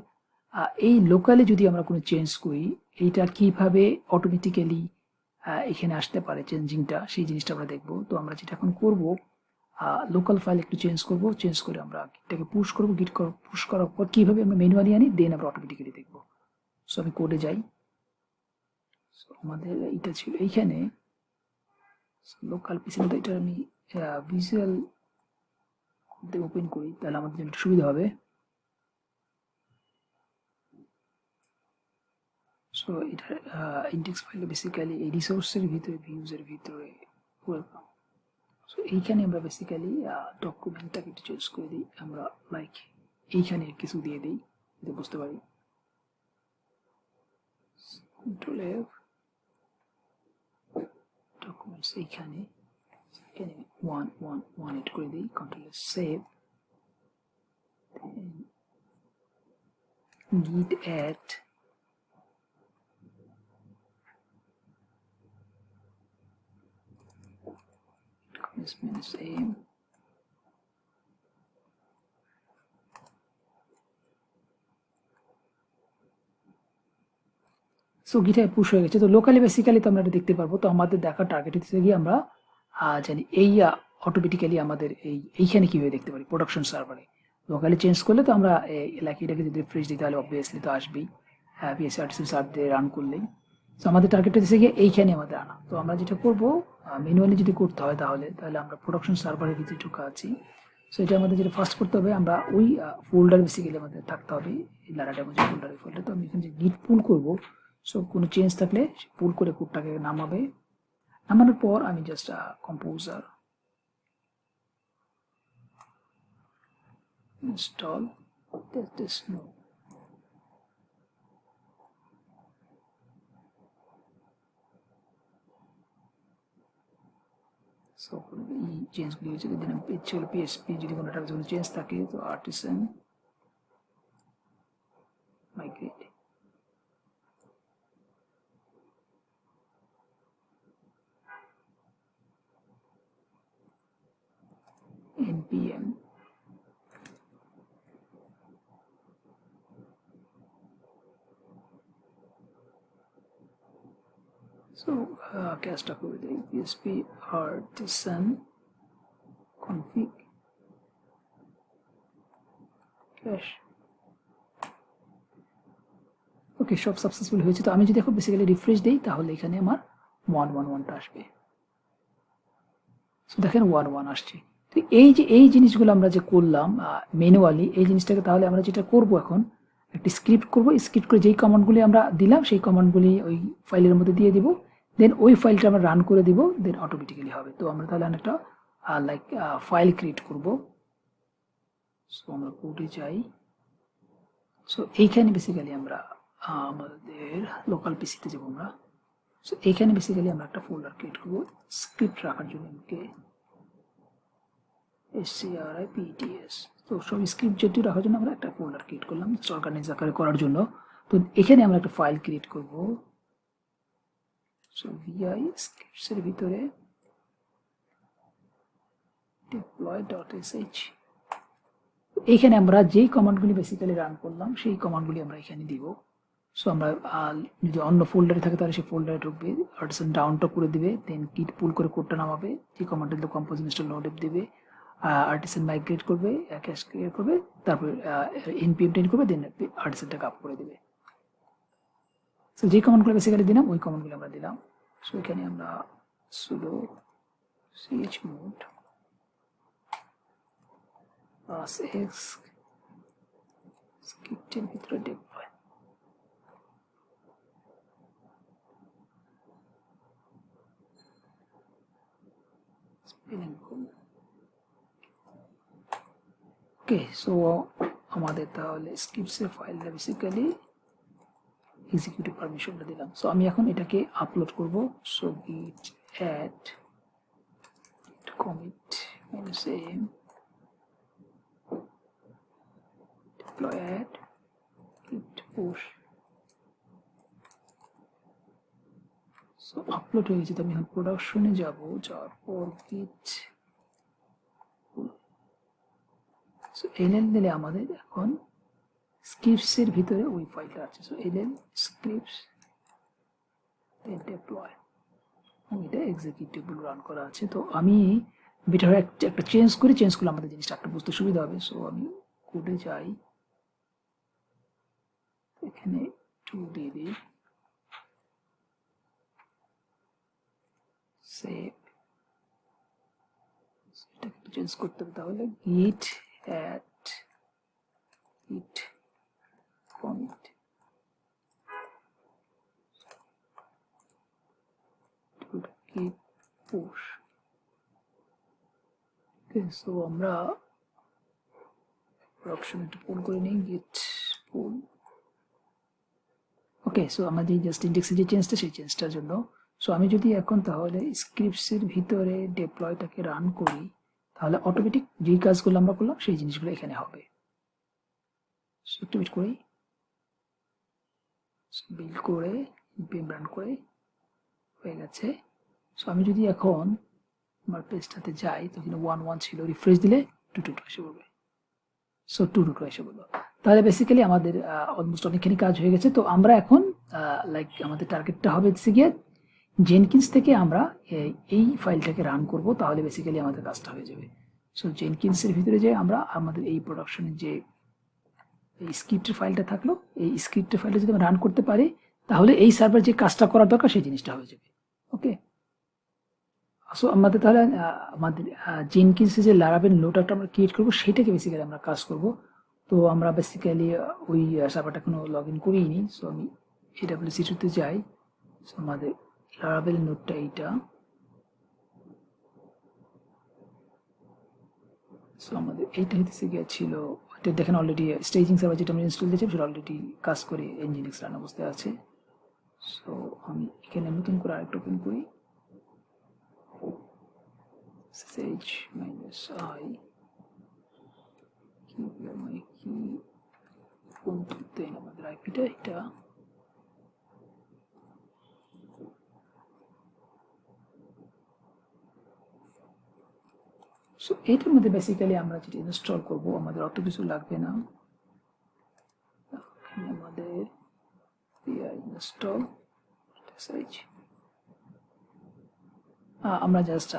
এই লোকালে যদি আমরা কোনো চেঞ্জ করি এইটা কিভাবে অটোমেটিক্যালি এখানে আসতে পারে চেঞ্জিংটা সেই জিনিসটা আমরা দেখব তো আমরা যেটা এখন করব লোকাল ফাইল একটু চেঞ্জ করব চেঞ্জ করে আমরা গিটটাকে পুশ করব গিট পুশ করার পর কিভাবে আমরা ম্যানুয়ালি আনি দেন আমরা অটোমেটিক্যালি দেখব সো আমি কোডে যাই সো আমাদের এটা ছিল এইখানে লোকাল পিসিতে তো এটা আমি ভিজুয়াল দিয়ে ওপেন করি তাহলে আমাদের জন্য সুবিধা হবে সো এটা ইন্ডেক্স ফাইলে বেসিক্যালি এই রিসোর্সের ভিতরে ভিউজের ভিতরে ওয়েলকাম সো এইখানে আমরা বেসিক্যালি ডকুমেন্টটাকে একটু চেঞ্জ করে দিই আমরা লাইক এইখানে কিছু দিয়ে দিই যাতে বুঝতে পারি কন্ট্রোল এফ ডকুমেন্টস এইখানে এখানে 1 করে দিই control F save git add is minus aim so গিটহাবে পুশ হয়ে গেছে। তো লোকালি বেসিক্যালি তো আমরা এটা দেখতে পারবো। তো আমাদের দেখার টার্গেট হচ্ছে গিয়ে আমরা জানি এই অটোমেটিক্যালি আমাদের এইখানে কীভাবে দেখতে পারি প্রোডাকশন সার্ভারে। লোকালি চেঞ্জ করলে তো আমরা লাইক এটাকে যদি রিফ্রেশ দিই তাহলে অবভিয়াসলি তো আসবেই, পিএসপি আর্টিসেল সার্ভ দিয়ে রান করলেই। সো আমাদের টার্গেট হচ্ছে গিয়ে এইখানে আমাদের আনা। তো আমরা যেটা করবো ম্যানুয়ালি যদি করতে হয় তাহলে আমরা প্রোডাকশন সার্ভারের ভিতরে ঢোকা আছি। সো এটা আমাদের যেটা ফার্স্ট করতে হবে, আমরা ওই ফোল্ডার বেসিক্যালি আমাদের থাকতে হবে, এই লারা ডেমো যে ফোল্ডার। তো আমি এখানে যে গিট পুল করবো, সো কোনো চেঞ্জ থাকলে পুল করে কোডটাকে নামাবে। নামানোর পর আমি just composer install this no so এই চেঞ্জগুলি হচ্ছে দিলাম। হলো পিএসপি, যদি কোনো একটা চেঞ্জ থাকে তো artisan migrate npm so casta করে দেই PHP artisan config cache। ওকে, সব সাকসেসফুল হয়েছে। তো আমি যদি এখন বেসিক্যালি রিফ্রেশ দিই তাহলে এখানে আমার 111টা আসবে। সো দেখেন 11 আসছে। তো এই জিনিসগুলো আমরা যে করলাম ম্যানুয়ালি, এই জিনিসটাকে তাহলে আমরা যেটা করব এখন একটি স্ক্রিপ্ট করব। স্ক্রিপ্ট করে যেই কমান্ডগুলি আমরা দিলাম সেই কমান্ডগুলি ওই ফাইলের মধ্যে দিয়ে দিব, দেন ওই ফাইলটা আমরা রান করে দিব, দেন অটোমেটিক্যালি হবে। তো আমরা তাহলে একটা লাইক ফাইল ক্রিয়েট করব। সো আমরা কোডে যাই। সো এইখানে বেসিক্যালি আমরা আমাদের লোকাল পিসিতে যাব আমরা। সো এইখানে বেসিক্যালি আমরা একটা ফোল্ডার ক্রিয়েট করব স্ক্রিপ্ট রাখার জন্য, SCRIPTS। তো সব স্ক্রিপ্ট যেটি রাখার জন্য আমরা একটা ফোল্ডার ক্রিয়েট করলাম অর্গানাইজ আকারে করার জন্য। তো এখানে আমরা একটা ফাইল ক্রিয়েট করব। সো vi স্ক্রিপ্টস এর ভিতরে deploy.sh, এইখানে আমরা যেই কমান্ডগুলি বেসিক্যালি রান করলাম সেই কমান্ডগুলি আমরা এখানে দিব। সো আমরা যদি অন্য ফোল্ডারে থাকে তাহলে সেই ফোল্ডারে ঢুকবে, আর্টিসান ডাউনটা করে দিবে, দেন কিট পুল করে কোডটা নামাবে, যে কমান্ডটা দিলে কম্পোজ ইনস্টল নোড দিবে, আর্টিসান মাইগ্রেট করবে, ক্যাশ ক্রিয়েট করবে, তারপর npm টেন করবে, দেন আর্টিসানটাকে আপ করে দেবে। সো যে কমান্ডগুলো বেসিক্যালি দিলাম ওই কমান্ডগুলো আমরা দিলাম। সো এখানে আমরা sudo chmod x স্ক্রিপ্টের ভিতরে deploy স্পেলিং ভুল। ওকে, সো আমাদের তাহলে স্ক্রিপ্টসের ফাইলটা বেসিক্যালি এক্সিকিউটিভ পারমিশনটা দিলাম। সো আমি এখন এটাকে আপলোড করব। So git add commit -m deploy add git push। So upload হয়ে গেছে। তো আমি এখন প্রোডাকশনে যাব, যাওয়ার পর git সো ln দিলে আমাদের এখন স্ক্রিপ্টস এর ভিতরে ওই ফাইলটা আছে। সো ln scripts দেন deploy, এটা এক্সিকিউটেবল রান করা আছে। তো আমি বেটার একটা চেঞ্জ করলে আমাদের জিনিসটা একটা বুঝতে সুবিধা হবে। সো আমি কোডে যাই, এখানে 2 দিয়ে দিই, সেভ। এটা একটু চেঞ্জ করতে হবে, তাহলে git add git commit git push। So আমরা প্রোডাকশন একটু পুল করে নিই, git pull। ওকে, সো আমাদের জাস্ট ইন্ডেক্সে যে চেঞ্জটা সেই চেঞ্জটার জন্য। সো আমি যদি এখন তাহলে স্ক্রিপ্টসের ভিতরে ডেপ্লয়টাকে রান করি তাহলে অটোমেটিক যেই কাজগুলো আমরা করলাম সেই জিনিসগুলো এখানে হবে। সো একটু ওয়েট করি, বিল্ড করে npm রান করে হয়ে গেছে। সো আমি যদি এখন আমার পেজটাতে যাই তো এখানে 11 ছিল, রিফ্রেশ দিলে 22 এসে পড়বে। সো 22 এসে বললো। তাহলে বেসিক্যালি আমাদের অলমোস্ট অনেকখানি কাজ হয়ে গেছে। তো আমরা এখন লাইক আমাদের টার্গেটটা হবে হচ্ছে গিয়ে জেনকিন্স থেকে আমরা এই ফাইলটাকে রান করব, তাহলে বেসিক্যালি আমাদের কাজটা হয়ে যাবে। সো জেনকিন্সের ভিতরে যে আমরা আমাদের এই প্রোডাকশনের যে এই স্ক্রিপ্টের ফাইলটা থাকলো, এই স্ক্রিপ্টের ফাইলটা যদি আমরা রান করতে পারি, তাহলে এই সার্ভার যে কাজটা করার দরকার সেই জিনিসটা হয়ে যাবে। ওকে, সো আমাদের তাহলে আমাদের জেনকিন্সে যে লারাভেল নোডটা আমরা ক্রিয়েট করবো সেটাকে বেসিক্যালি আমরা কাজ করব। তো আমরা বেসিক্যালি ওই সার্ভারটা কোনো লগ ইন করিনি। সো আমি AWS-তে যাই। সো আমাদের লারাভেল নোডটা এইটা। সো আমাদের এইটা হইতেছে গিয়ে ছিল, এটা দেখেন অলরেডি স্টেজিং সার্ভার যেটা আমরা ইনস্টল দিয়েছি সেটা অলরেডি কাজ করে Nginx রান অবস্থায় আছে। সো আমি এখানে নতুন করে আরেকটা ওপেন করি, sh-i আমাদের আইপিটা এটা। সো এইটার মধ্যে বেসিক্যালি আমরা যেটা ইনস্টল করব, আমাদের অত কিছু লাগবে না। আমাদের ইনস্টল আমরা জাস্ট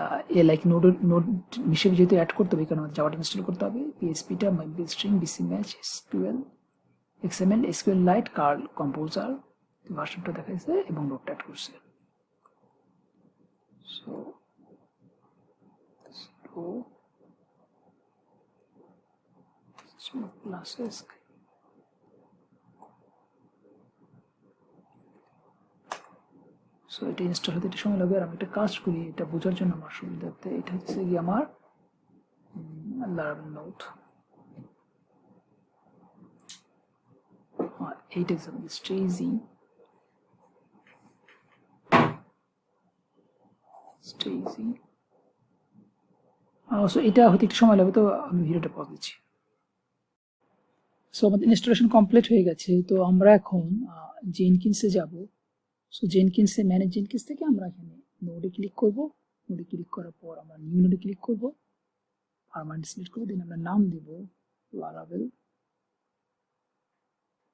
লাইক নোড হিসেবে যেহেতু অ্যাড করতে হবে, কারণ আমাদের জাভাটা ইনস্টল করতে হবে। পিএসপিটা মাইবেল string BC math SQL XML SQLite curl composer ভার্সনটা দেখাইছে এবং নোডটা অ্যাড করছে। সো ক্লাসেস সো এটা ইনস্টল হতে একটু সময় লাগবে। আর আমি একটা কাজ করি এটা বোঝার জন্য আমার সুবিধার্থে। এটা হচ্ছে কি আমার লারাভেল নোড, আর এইটা হচ্ছে আমাদের স্টেজিং। সো এটা হতে একটু সময় লাগবে, তো আমি ভিডিওটা পজ দিচ্ছি। সো আমাদের ইনস্টলেশন কমপ্লিট হয়ে গেছে। তো আমরা এখন জেনকিন্সে যাব। সো জেনকিন্সে ম্যানেজ জেনকিন্স থেকে আমরা এখানে নোডে ক্লিক করব। নোডে ক্লিক করার পর আমরা নিউ নোডে ক্লিক করব, পারমানেন্ট সিলেক্ট করব, দেন আমরা নাম দেব লারাভেল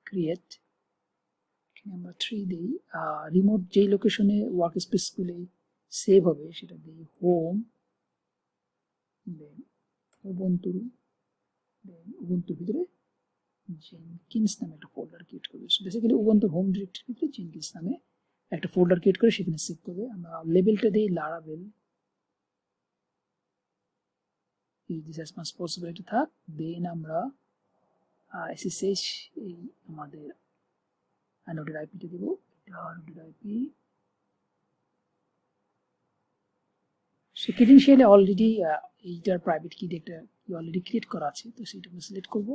ক্রিয়েট। এখানে আমরা 3 দেই। রিমোট যেই লোকেশনে ওয়ার্ক স্পেসগুলো সেভ হবে সেটা দিই হোম, দেন উবুন্টু, দেন উবুন্টুর ভিতরে জেনকিন্স নামে একটা ফোল্ডার ক্রিয়েট করবে। সো বেসিক্যালি উবুন্টু হোম ডিরেক্টরির ভিতরে জেনকিন্স নামে একটা ফোল্ডার ক্রিয়েট করে সেখানে সেভ করবে। আমরা লেবেলটা দিই Laravel this as much possible এটা থাক। দেন আমরা SSH এই আমাদের নোডের আইপিটা দেব, এটা নোডের আইপি। সো ক্রিডেনশিয়ালে অলরেডি এইটার প্রাইভেট কি একটা অলরেডি ক্রিয়েট করা আছে, তো সেটা আমরা সিলেক্ট করব।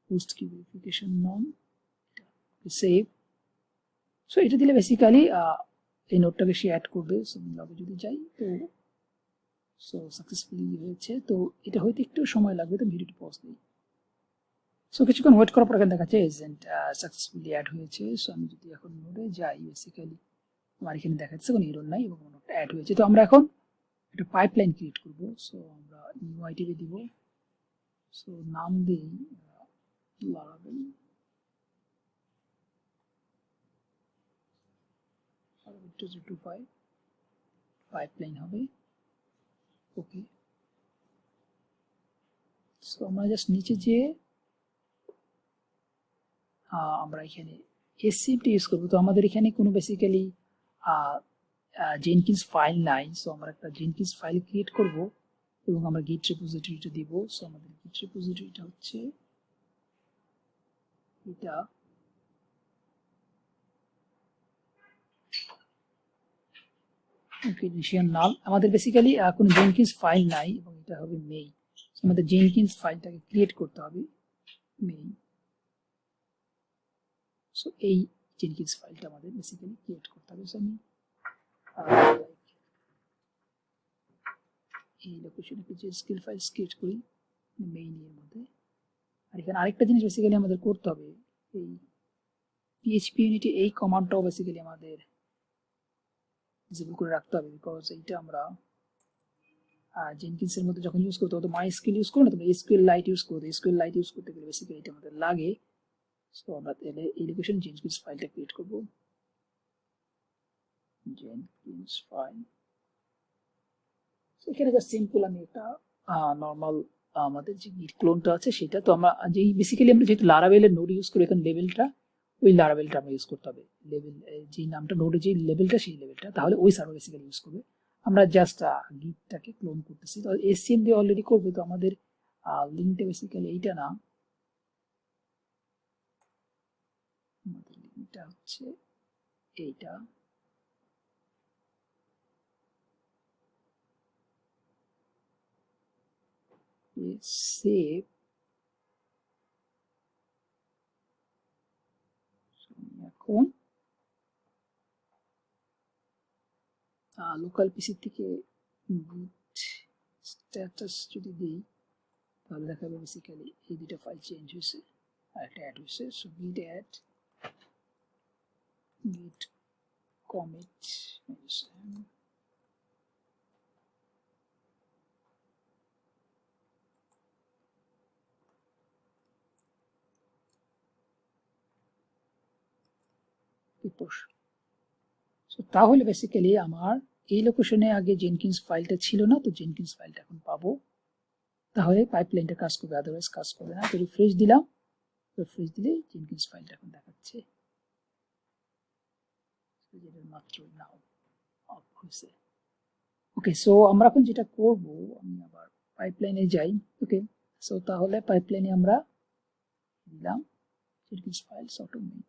পোস্ট কি ভেরিফিকেশন নন, সেভ। সো এটা দিলে বেসিক্যালি এই নোটটাকে সে অ্যাড করবে। সো আমি লগে যদি যাই তো সো সাকসেসফুলি হয়েছে। তো এটা হয়তো একটু সময় লাগবে, তো ভিডিওটি পজ দিই। সো কিছুক্ষণ ওয়েট করার পর এখানে দেখাচ্ছে এজেন্ট সাকসেসফুলি অ্যাড হয়েছে। সো আমি যদি এখন নোডে যাই, বেসিক্যালি আমার এখানে দেখাচ্ছে কোনো এরর নাই এবং নোটটা অ্যাড হয়েছে। তো আমরা এখন একটা পাইপলাইন ক্রিয়েট করব। সো আমরা নিউ আইটিতে দিব। সো নাম দিই লারাভেল পাইপলাইন হবে। ওকে, সো আমরা জাস্ট নিচে যে আমরা এখানে এসসিএমটি ইউজ করবো। তো আমাদের এখানে কোনো বেসিক্যালি জেনকিন্স ফাইল নাই। সো আমরা একটা জেনকিন্স ফাইল ক্রিয়েট করব এবং আমরা গিট রিপোজিটরিটা দিব। সো আমাদের গিট রিপোজিটরিটা হচ্ছে এটা। ওকে, ইনিশিয়াল নাল। আমাদের বেসিক্যালি কোনো জেনকিন্স ফাইল নাই এবং এটা হবে মেইন। আমাদের জেনকিন্স ফাইলটাকে ক্রিয়েট করতে হবে মেইন। সো এই জেনকিন্স ফাইলটা আমাদের বেসিক্যালি ক্রিয়েট করতে হবে। সো আমি এই লোকেশনে একটা যে স্কিল ফাইল ক্রিয়েট করি মেইন এর মধ্যে। আর এখানে আরেকটা জিনিস বেসিক্যালি আমাদের করতে হবে, এই PHP ইউনিটে এই কমান্ডটাও বেসিক্যালি আমাদের ডিসেবল করে রাখতে হবে, বিকজ এইটা আমরা জেনকিন্সের মধ্যে যখন ইউজ করতে হবে তো মাই স্কিল ইউজ করো না, তোমরা এসকিউএল লাইট ইউজ করতে। এসকিউএল লাইট ইউজ করতে গেলে বেসিক্যালি এটা আমাদের লাগে। সো আমরা তাহলে এই লোকেশন জেনকিন্স ফাইলটা ক্রিয়েট করব, জেনকিন্স ফাইল। সো এখানে জাস্ট সিম্পল আমি একটা নর্মাল আমাদের যে গিট ক্লোনটা আছে সেটা, তো আমরা যেই বেসিক্যালি আমরা যেহেতু লারাভেলের নোড ইউজ করি এখানে লেভেলটা, ওই লারাভেলটা আমরা ইউজ করতে হবে, লেভেল যে নামটা নোডে যে লেভেলটা সেই লেভেলটা, তাহলে ওই সার্ভার বেসিক্যালি ইউজ করবে। আমরা জাস্ট গিটটাকে ক্লোন করতেছি, তো এসসিএম দিয়ে অলরেডি করবে, তো আমাদের লিঙ্কটা বেসিক্যালি এইটা না, আমাদের লিঙ্কটা হচ্ছে এইটা। সেভ, এখন লোকাল পিসি থেকে গিট স্ট্যাটাস যদি দিই তাহলে দেখা যাবে বেসিক্যালি এই দুটো ফাইল চেঞ্জ হয়েছে আর একটা অ্যাড হয়েছে। So git add, git commit push। So তাহলে বেসিক্যালি আমার এই লোকেশনে আগে জেনকিন্স ফাইলটা ছিল না, তো জেনকিন্স ফাইলটা এখন পাবো, তাহলে পাইপলাইনটা কাজ করবে, আদারওয়াইজ কাজ করবে না। তো রিফ্রেশ দিলাম, রিফ্রেশ দিলে জেনকিন্স ফাইলটা এখন দেখাচ্ছে, যেটা মাত্র নাও অফ হয়েছে। ওকে, সো আমরা এখন যেটা করব, আমি আবার পাইপলাইনে যাই। ওকে, সো তাহলে পাইপলাইনে আমরা দিলাম Jenkins file automate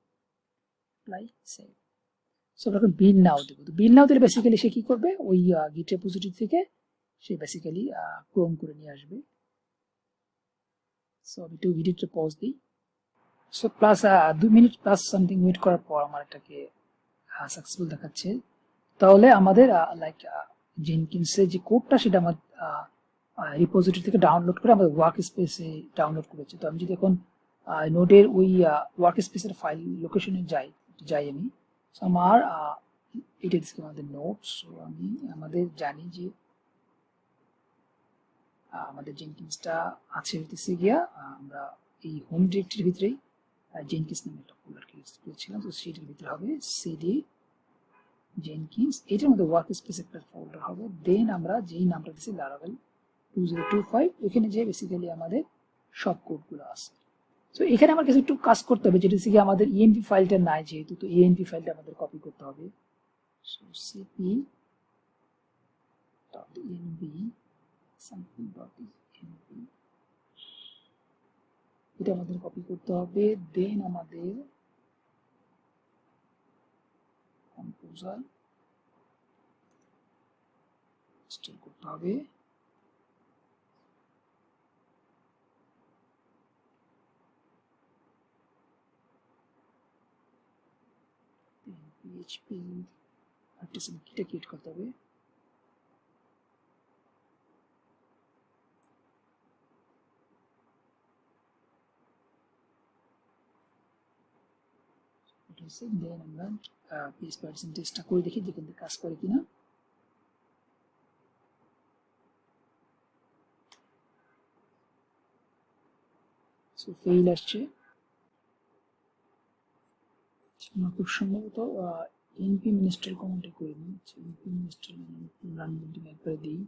apply save. So আমরা এখন বিল নাও দেবো, তো বিল নাও দিলে বেসিক্যালি সে কি করবে, ওই গিট রেপোজিটরি থেকে সে বেসিক্যালি ক্লোন করে নিয়ে আসবে। সো আমি একটু ভিডিওটা পজ দিই। So plus 2 minute plus something wait করার পর আমার এটাকে সাকসেসফুল দেখাচ্ছে। তাহলে আমাদের লাইক জেনকিন্সের যে কোডটা সেটা আমার রিপোজিটরি থেকে ডাউনলোড করে আমাদের ওয়ার্ক স্পেসে ডাউনলোড করেছে। তো আমি যদি এখন নোডের ওই ওয়ার্ক স্পেসের ফাইল লোকেশনে যাই আমি, আমার এটা দিচ্ছে আমাদের নোটস। সো আমি আমাদের জানি যে আমাদের জেনকিন্সটা আছে হইতেছে গিয়া আমরা এই হোম ডিরেক্টরির ভিতরেই জেনকিন্স নামে একটা ফোল্ডার ক্রিয়েট করেছিলাম, তো সেটার ভিতরে হবে সিডি জেনকিন্স, এটার মধ্যে ওয়ার্ক স্পেস একটা ফোল্ডার হবে। দেন আমরা যেই নামটা দিচ্ছি লারাভেল 2025, এখানে যে বেসিক্যালি আমাদের সব কোডগুলো আছে। তো এখানে আমার কিছু একটু কাজ করতে হবে, যেটা হচ্ছে কি আমাদের ইএনপি ফাইলটা নাই যেহেতু, তো ইএনপি ফাইলটা আমাদের কপি করতে হবে। সো সিপি .env something.env, এটা আমাদের কপি করতে হবে। দেন আমাদের কম্পোজার ইনস্টল করতে হবে। PHP আর্টিসান কিটা ক্রিয়েট করতে হবে। দেন আমরা PHP আর্টিসান টেস্টটা করে দেখি যেখান থেকে কাজ করে কিনা। সো ফেইল আসছে, আমরা খুব সম্ভবত npm ইনস্টল কমান্ডে করে নিই। npm ইনস্টল রান করতে একবারে দিই।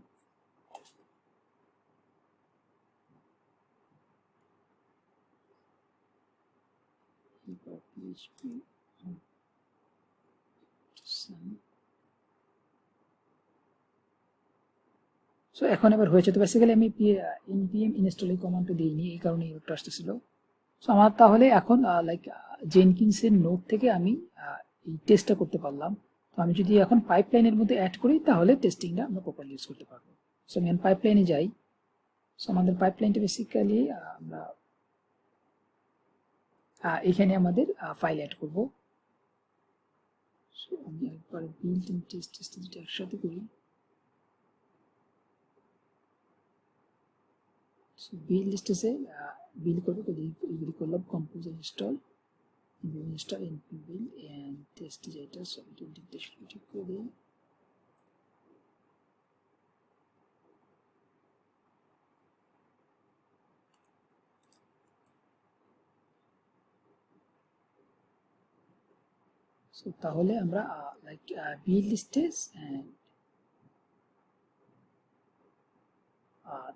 PHP সো এখন এবার হয়েছে। তো বেসিক্যালি আমি npm ইনস্টল এই কমান্ডটা দিইনি, এই কারণে এররটা আসতেছিল। সো আমার তাহলে এখন লাইক জেনকিন্সের নোড থেকে আমি এই টেস্টটা করতে পারলাম। তো আমি যদি এখন পাইপলাইনের মধ্যে অ্যাড করি তাহলে টেস্টিংটা আমরা প্রপারলি ইউজ করতে পারবো। সো আমি এখন পাইপলাইনে যাই। সো আমাদের পাইপলাইনটা বেসিক্যালি আমরা এখানে আমাদের ফাইল অ্যাড করব। সো আমি একবার বিল্ড এন্ড টেস্ট যেটা একসাথে করি। সো বিল্ড স্টেজে বিল্ড করবো, এগুলি করলাম composer install install npm and test যেটা, সো এটা ঠিক করে দিই। সো তাহলে আমরা like build stage and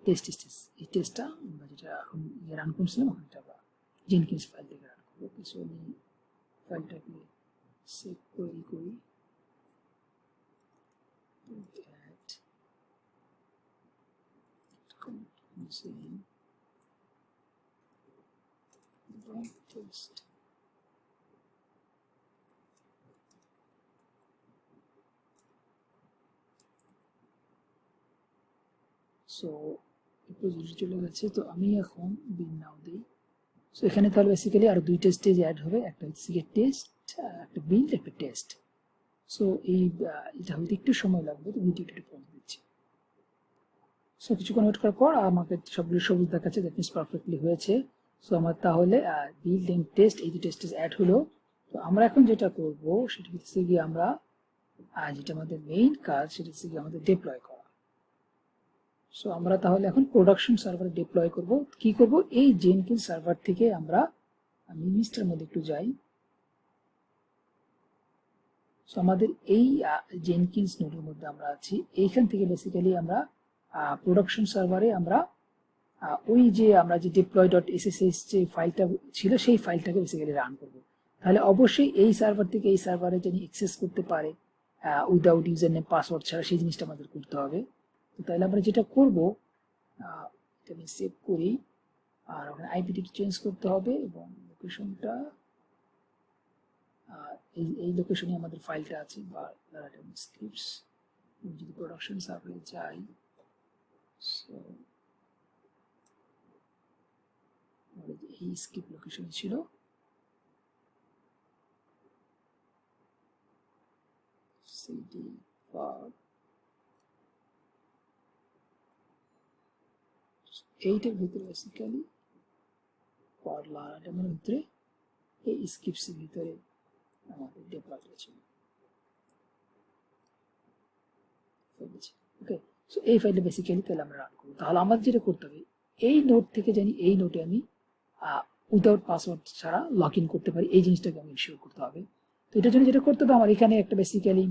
test stage, এই টেস্টটা আমরা যেটা এখন রান করছিলাম ওখানটা আমরা জেনকিন্স ফাইল থেকে রান করবো। কিছু আমি ফাইলটাকে সেভ করি টেস্ট। সো রিপোজিটরি চলে গেছে, তো আমি এখন বিল নাও দিই। সো এখানে তাহলে বেসিক্যালি আরো দুইটা স্টেজ অ্যাড হবে, একটা হচ্ছে টেস্ট, একটা বিল্ড, একটা টেস্ট। সো এটা হইতে একটু সময় লাগবে, তো ভিডিওটা একটু পজ দিচ্ছি। সো কিছুক্ষণ ওয়েট করার পর আমাকে সবগুলো সবুজ দেখাচ্ছে, দ্যাট মিনস পারফেক্টলি হয়েছে। সো আমার তাহলে বিল্ড এন্ড টেস্ট, এই দুটো স্টেজ অ্যাড হলো। তো আমরা এখন যেটা করব সেটা হচ্ছে গিয়ে আমরা যেটা আমাদের মেইন কাজ সেটা হচ্ছে গিয়ে আমাদের ডিপ্লয় করা। সো আমরা তাহলে এখন প্রোডাকশন সার্ভারে ডিপ্লয় করব। কি করব, এই জেনকিন্স সার্ভার থেকে আমরা, আমি লিস্টের মধ্যে একটু যাই। সো আমাদের এই জেনকিন্স নোডের মধ্যে আমরা আছি, এইখান থেকে বেসিক্যালি আমরা প্রোডাকশন সার্ভারে আমরা ওই যে আমরা যে deploy.ssh যে ফাইলটা ছিল সেই ফাইলটাকে বেসিক্যালি রান করব। তাহলে অবশ্যই এই সার্ভার থেকে এই সার্ভারে যিনি অ্যাক্সেস করতে পারে উইদাউট ইউজার নেম পাসওয়ার্ড ছাড়া, সেই জিনিসটা আমাদের করতে হবে। তো তাহলে আমরা যেটা করব, এটা আমি সেভ করি, আর ওখানে আইপিটি চেঞ্জ করতে হবে এবং লোকেশনটা এই লোকেশনে আমাদের ফাইলটা আছে, বা Laravel স্ক্রিপ্টস। যদি প্রোডাকশন সার্ভারে যাই, সো এই স্ক্রিপ্ট লোকেশন ছিল cd for এইটার ভিতরে বেসিক্যালি ফর Laravel ভিতরে এই স্ক্রিপ্টস এর ভিতরে আমাদের ডেভেলপমেন্ট ছিল। ওকে, সো এই ফাইলটা বেসিক্যালি তাহলে আমরা রান করব। তাহলে আমাদের যেটা করতে হবে, এই নোট থেকে জানি এই নোটে আমি উইদাউট পাসওয়ার্ড ছাড়া লগ ইন করতে পারি, এই জিনিসটাকে আমি ইনশিওর করতে হবে। তো এটার জন্য যেটা করতে হবে, আমার এখানে একটা বেসিক্যালি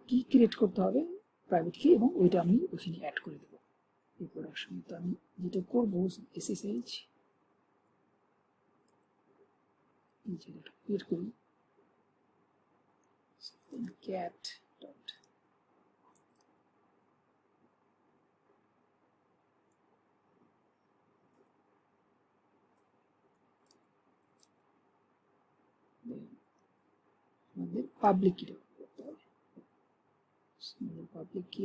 কি ক্রিয়েট করতে হবে, প্রাইভেট কি, এবং ওইটা আমি ওখানে অ্যাড করে দেবো এই প্রোডাকশন। তো আমি যেটা করবো এসএসএইচ ক্রিয়েট করি, cat dot আমাদের পাবলিক কি করতে হবে, পাবলিক কি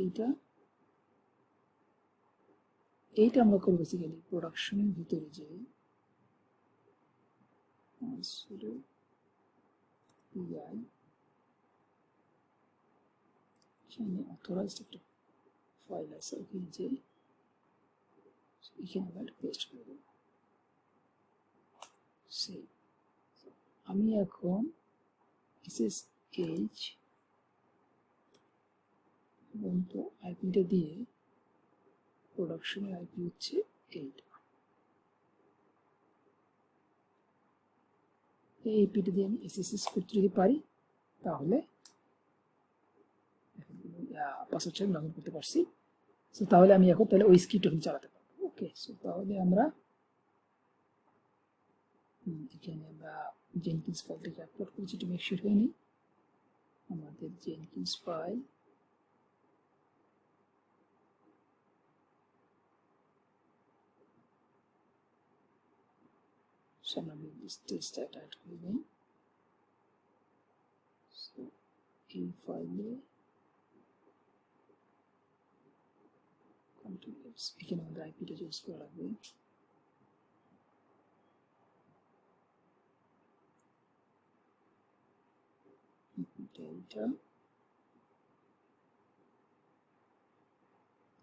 এইটা আমরা করবো বেসিক্যালি প্রোডাকশনের ভিতরে যে sudo pi এখানে অথরাইজড একটা ফাইল আছে, ওখানে যে এখানে আমরা পেস্ট করে দেবো। সেই আমি এখন ssh এবং তো আইপিটা দিয়ে, প্রোডাকশনের আইপি হচ্ছে এইটা, এই আইপিটা দিয়ে আমি এসএসএস করতে যদি পারি তাহলে পাসওয়ার্ড ছাড়া লগ ইন করতে পারছি। সো তাহলে আমি এখন তাহলে ওই স্ক্রিপ্ট এখন চালাতে পারবো। ওকে, সো তাহলে আমরা এখানে আমরা জেনকিন্স ফাইলটাকে আপলোড করেছি, একটু মেক শিওর হয়ে নিই। আমাদের জেনকিন্স ফাইল, আমরা স্টেজটা অ্যাড করে নিই। সো এই ফাইলে এখানে আমাদের আইপিটা চেঞ্জ করা লাগবে। এইটা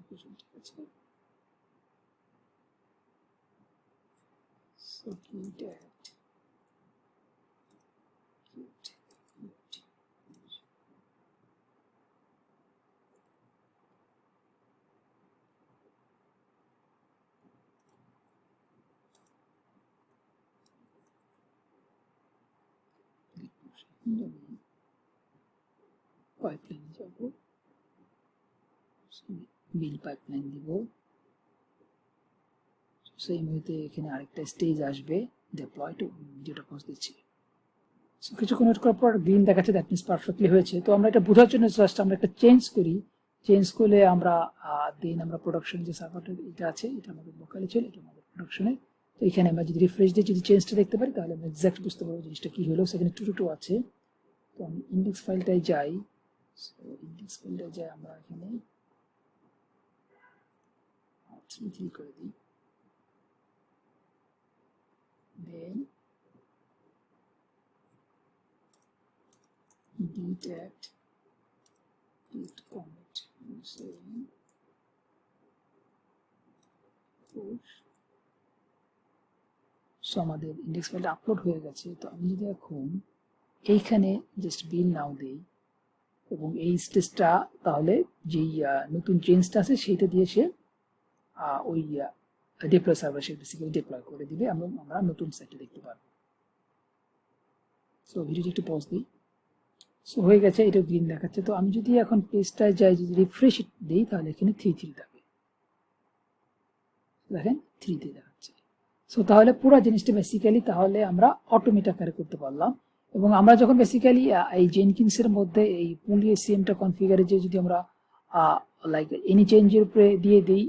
ঠিক আছে। So git add git pipeline যাব, বিল পাইপলাইন দিব। সেই মুহূর্তে এখানে আরেকটা স্টেজ আসবে, ডেপ্লয় টু, যেটা পজ দিচ্ছি। কিছুক্ষণ ওয়েট করার পর গ্রিন দেখাচ্ছে, দ্যাট মিনস পারফেক্টলি হয়েছে। তো আমরা এটা বোঝার জন্য জাস্ট আমরা একটা চেঞ্জ করি, চেঞ্জ করলে আমরা দেন আমরা প্রোডাকশন যে সার্ভারটা এটা আছে, এটা আমাদের লোকালে চলে, এটা আমাদের প্রোডাকশনে। তো এখানে আমরা যদি রিফ্রেশ দিয়ে যদি চেঞ্জটা দেখতে পারি তাহলে আমরা এক্সাক্ট বুঝতে পারবো জিনিসটা কি হলো। সেখানে 2 আছে। তো আমি ইন্ডেক্স ফাইলটায় যাই, ইন্ডেক্স ফাইলটায় যাই, আমরা এখানে 3 করে দিই, দেন detect git commit using push। So আমাদের ইন্ডেক্স ফাইলটা আপলোড হয়ে গেছে। তো আমি যদি এখন এইখানে জাস্ট বিল নাও দেই এবং এই স্টেজটা, তাহলে যেই নতুন চেঞ্জটা আছে সেইটা দিয়ে সে ওই ডিপ্লয় সার্ভার সে বেসিক্যালি ডিপ্লয় করে দিবে, আমরা নতুন সাইটে দেখতে পারবো। সো ভিডিওটি একটু পজ দিই। সো হয়ে গেছে, এটা গ্রিন দেখাচ্ছে। তো আমি যদি এখন পেজটায় যাই, যদি রিফ্রেশ দিই তাহলে এখানে 3 থাকে, দেখেন 3 দেখাচ্ছে। সো তাহলে পুরো জিনিসটা বেসিক্যালি তাহলে আমরা অটোমেট আকারে করতে পারলাম। এবং আমরা যখন বেসিক্যালি এই জেনকিন্সের মধ্যে এই পুল এসিএমটা কনফিগারে যে যদি আমরা লাইক এনি চেঞ্জের উপরে দিয়ে দিই,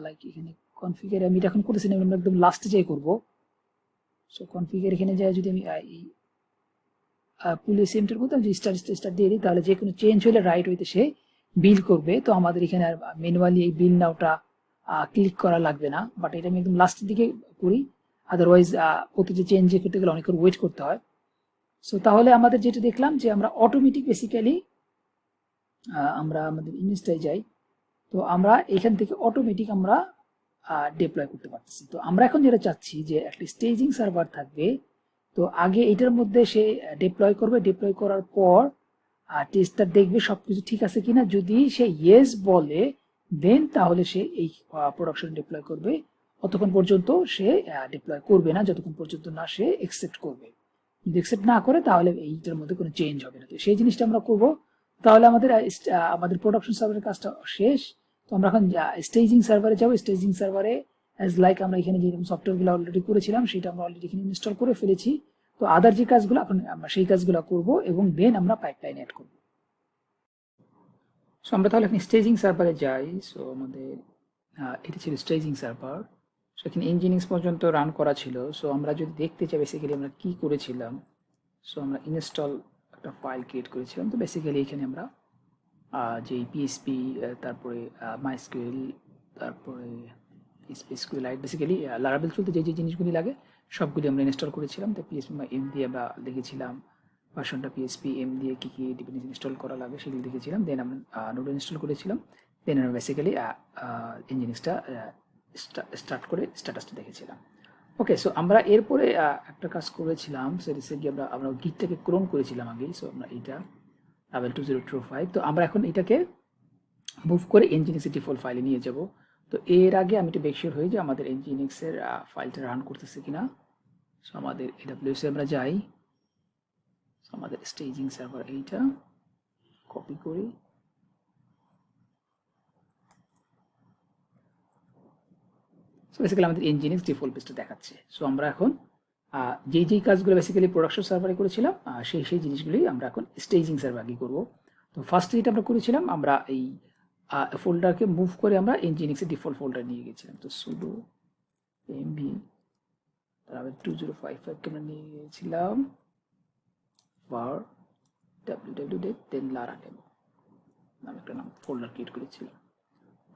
লাইক এখানে কনফিগারে আমি এটা এখন করেছি না, আমরা একদম লাস্টে যাই করবো। সো কনফিগার এখানে যাই, যদি আমি এই পুল এসিএমটার মধ্যে আমি স্টার দিয়ে দিই, তাহলে যে কোনো চেঞ্জ হলে রাইট হইতে সে বিল করবে। তো আমাদের এখানে আর ম্যানুয়ালি এই বিল নাওটা ক্লিক করা লাগবে না, বাট এটা আমি একদম লাস্টের দিকে করি, আদারওয়াইজ প্রতিটি চেঞ্জ করতে গেলে অনেক ওয়েট করতে হয়। সো তাহলে আমাদের যেটা দেখলাম যে আমরা অটোমেটিক বেসিক্যালি আমরা আমাদের ইমেজটায় যাই, তো আমরা এখান থেকে অটোমেটিক আমরা ডিপ্লয় করতে পারতেছি। তো আমরা এখন যেটা চাচ্ছি যে একটা স্টেজিং সার্ভার থাকবে। তো আগে এটার মধ্যে সে ডিপ্লয় করবে, ডিপ্লয় করার পর টেস্টার দেখবে সবকিছু ঠিক আছে কিনা, যদি সে ইয়েস বলে দেন তাহলে সে এই প্রোডাকশন ডিপ্লয় করবে। অতক্ষণ পর্যন্ত সে ডিপ্লয় করবে না যতক্ষণ পর্যন্ত না সে একসেপ্ট করবে। যদি একসেপ্ট না করে তাহলে এইটার মধ্যে কোনো চেঞ্জ হবে না। তো সেই জিনিসটা আমরা করব। তাহলে আমাদের প্রোডাকশন সার্ভারের কাজটা শেষ। তো আমরা এখন স্টেজিং সার্ভারে যাবো। স্টেজিং সার্ভারে অ্যাজ লাইক আমরা এখানে যে সফটওয়্যারগুলো অলরেডি করেছিলাম সেটা আমরা অলরেডি এখানে ইনস্টল করে ফেলেছি। তো আদার যে কাজগুলো এখন আমরা সেই কাজগুলো করব এবং দেন আমরা পাইপলাইন অ্যাড করব। সো আমরা তাহলে এখন স্টেজিং সার্ভারে যাই। সো আমাদের এটা ছিল স্টেজিং সার্ভার। সেখানে ইঞ্জিনিয়ারিং পর্যন্ত রান করা ছিল। সো আমরা যদি দেখতে চাই বেসিক্যালি আমরা কি করেছিলাম, সো আমরা ইনস্টল একটা ফাইল ক্রিয়েট করেছিলাম। তো বেসিক্যালি এখানে আমরা যে পিএইচপি, তারপরে মাইস্কুয়েল, তারপরে SQLite, বেসিক্যালি লারাভেল চলতে যে যে জিনিসগুলি লাগে সবগুলি আমরা ইনস্টল করেছিলাম। তো PHP এম দিয়ে আমরা লিখেছিলাম ভার্সনটা, PHP এম দিয়ে কী কী ডিপেন্ডেন্সি ইনস্টল করা লাগে সেগুলি লিখেছিলাম। দেন আমরা নোড ইনস্টল করেছিলাম। দেন আমরা বেসিক্যালি ইঞ্জিনিয়ারিংসটা স্টার্ট করে স্ট্যাটাসটা দেখেছিলাম। ওকে, সো আমরা এরপরে একটা কাজ করেছিলাম, সেটা হচ্ছে কি আমরা গিটটাকে ক্লোন করেছিলাম আগেই। সো আমরা এইটা Laravel 2025, তো আমরা এখন এটাকে মুভ করে Nginx ডিফল্ট ফাইলে নিয়ে যাব। তো এর আগে আমি একটু মেক শিওর হই যে আমাদের Nginx এর ফাইলটা রান করতেছে কিনা। সো আমাদের AWS এ আমরা যাই, আমাদের স্টেজিং সার্ভার এইটা কপি করি, সো বেসিক্যালি আমাদের Nginx ডিফল্ট পেজটা দেখাচ্ছে। সো আমরা এখন যেই কাজগুলো বেসিক্যালি প্রোডাকশন সার্ভারে করেছিলাম সেই জিনিসগুলি আমরা এখন স্টেজিং সার্ভারে করব। তো ফার্স্ট যেটা আমরা করেছিলাম, আমরা এই ফোল্ডারকে মুভ করে আমরা Nginx এর ডিফল্ট ফোল্ডার নিয়ে গেছিলাম। তো sudo mv তারপর 2055 কে আমরা নিয়ে গেছিলাম var www then laravel নামে একটা ফোল্ডার ক্রিয়েট করেছিলাম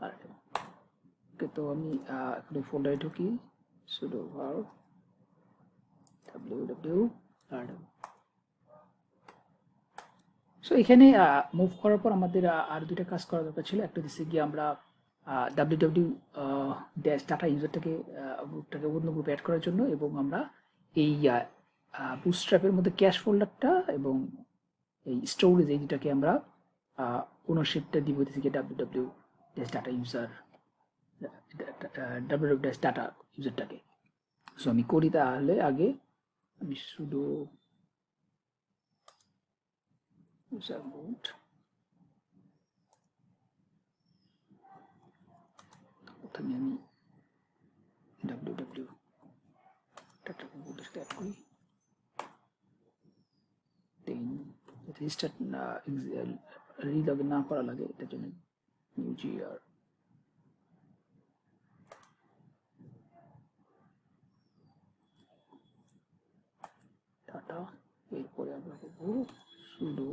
laravel। ওকে, তো আমি এখন ফোল্ডারে ঢুকি, sudo var www laravel। So এখানে মুভ করার পর আমাদের আর দুটো কাজ করা দরকার ছিল। একটা দিচ্ছে গিয়ে আমরা www ডাটা ইউজারটাকে অন্য গ্রুপে অ্যাড করার জন্য, এবং আমরা এই বুটস্ট্র্যাপের মধ্যে ক্যাশ ফোল্ডারটা এবং এই স্টোরেজ এই দুটাকে আমরা ওনারশিপটা দিব দিচ্ছি গিয়ে www data user www data ইউজারটাকে। সো আমি করি, তাহলে আগে আমি sudo user root প্রথমে আমি www ডাটা কম্পিউটার সাথে অ্যাড করি, দেন রেজিস্টার রিলগ না করা লাগে এটার জন্য UGR ডাটা। এরপরে আমরা করবো sudo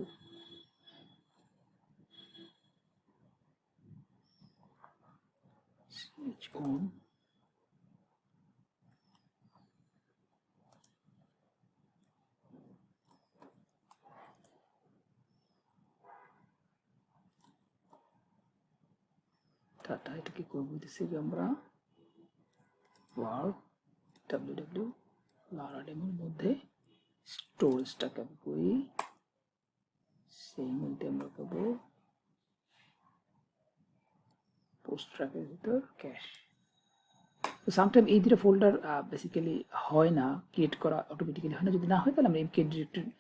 chown ডাটা। এটাকে করবো দিচ্ছি আমরা var www laravel মধ্যে স্টোরেজটাকে করি, সেই মধ্যে আমরা করবো পোস্ট ট্র্যাকের ভিতর ক্যাশ। তো সামটাইম এই দুটো ফোল্ডার বেসিক্যালি হয় না, ক্রিয়েট করা অটোমেটিক্যালি হয় না। যদি না হয় তাহলে আমরা mk ডিরেক্টরি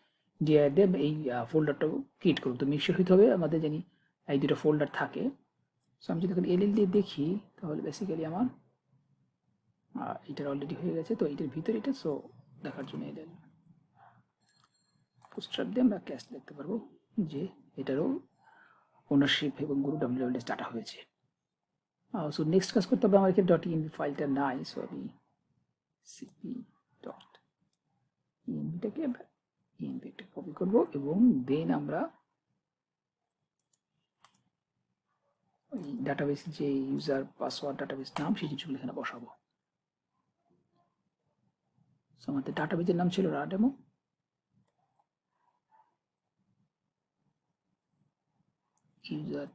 দিয়ে এই ফোল্ডারটাও ক্রিয়েট করবো। তো মিক্সচার হইতে হবে আমাদের জানি এই দুটো ফোল্ডার থাকে। সো আমি যদি এখন এলএল দিয়ে দেখি তাহলে বেসিক্যালি আমার এটার অলরেডি হয়ে গেছে। তো এটার ভিতরে এটা, সো দেখার জন্য এলএল পোস্টট্র্যাক দিয়ে আমরা ক্যাশ দেখতে পারবো যে এটারও ওনারশিপ এবং গুরু WWS ডাটা হয়েছে। সো নেক্সট কাজ করতে হবে আমার এখানে .env ফাইলটা নাই, সো আমি cp.envটাকে env একটা কপি করবো এবং দেন আমরা ওই ডাটাবেস যে ইউজার পাসওয়ার্ড ডাটাবেস নাম সেই জিনিসগুলো এখানে বসাবো। সো আমাদের ডাটাবেসের নাম ছিল রাডেমো, ইউজার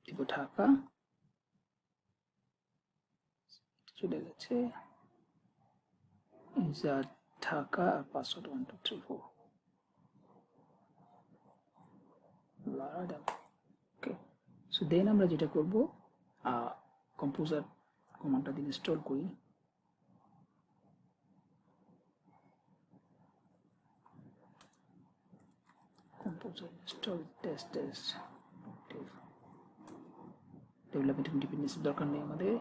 দিব ঢাকা, চলে গেছে ইউজার ঢাকা আর পাসওয়ার্ড 1234 লারাডেমো। ওকে, সো দেন আমরা যেটা করবো কম্পোজার কমান্ডটা দিয়ে ইনস্টল করি। কম্পোজার ইনস্টল টেস্ট ডেভেলপমেন্ট ডিপেন্ডেন্সির দরকার নেই আমাদের।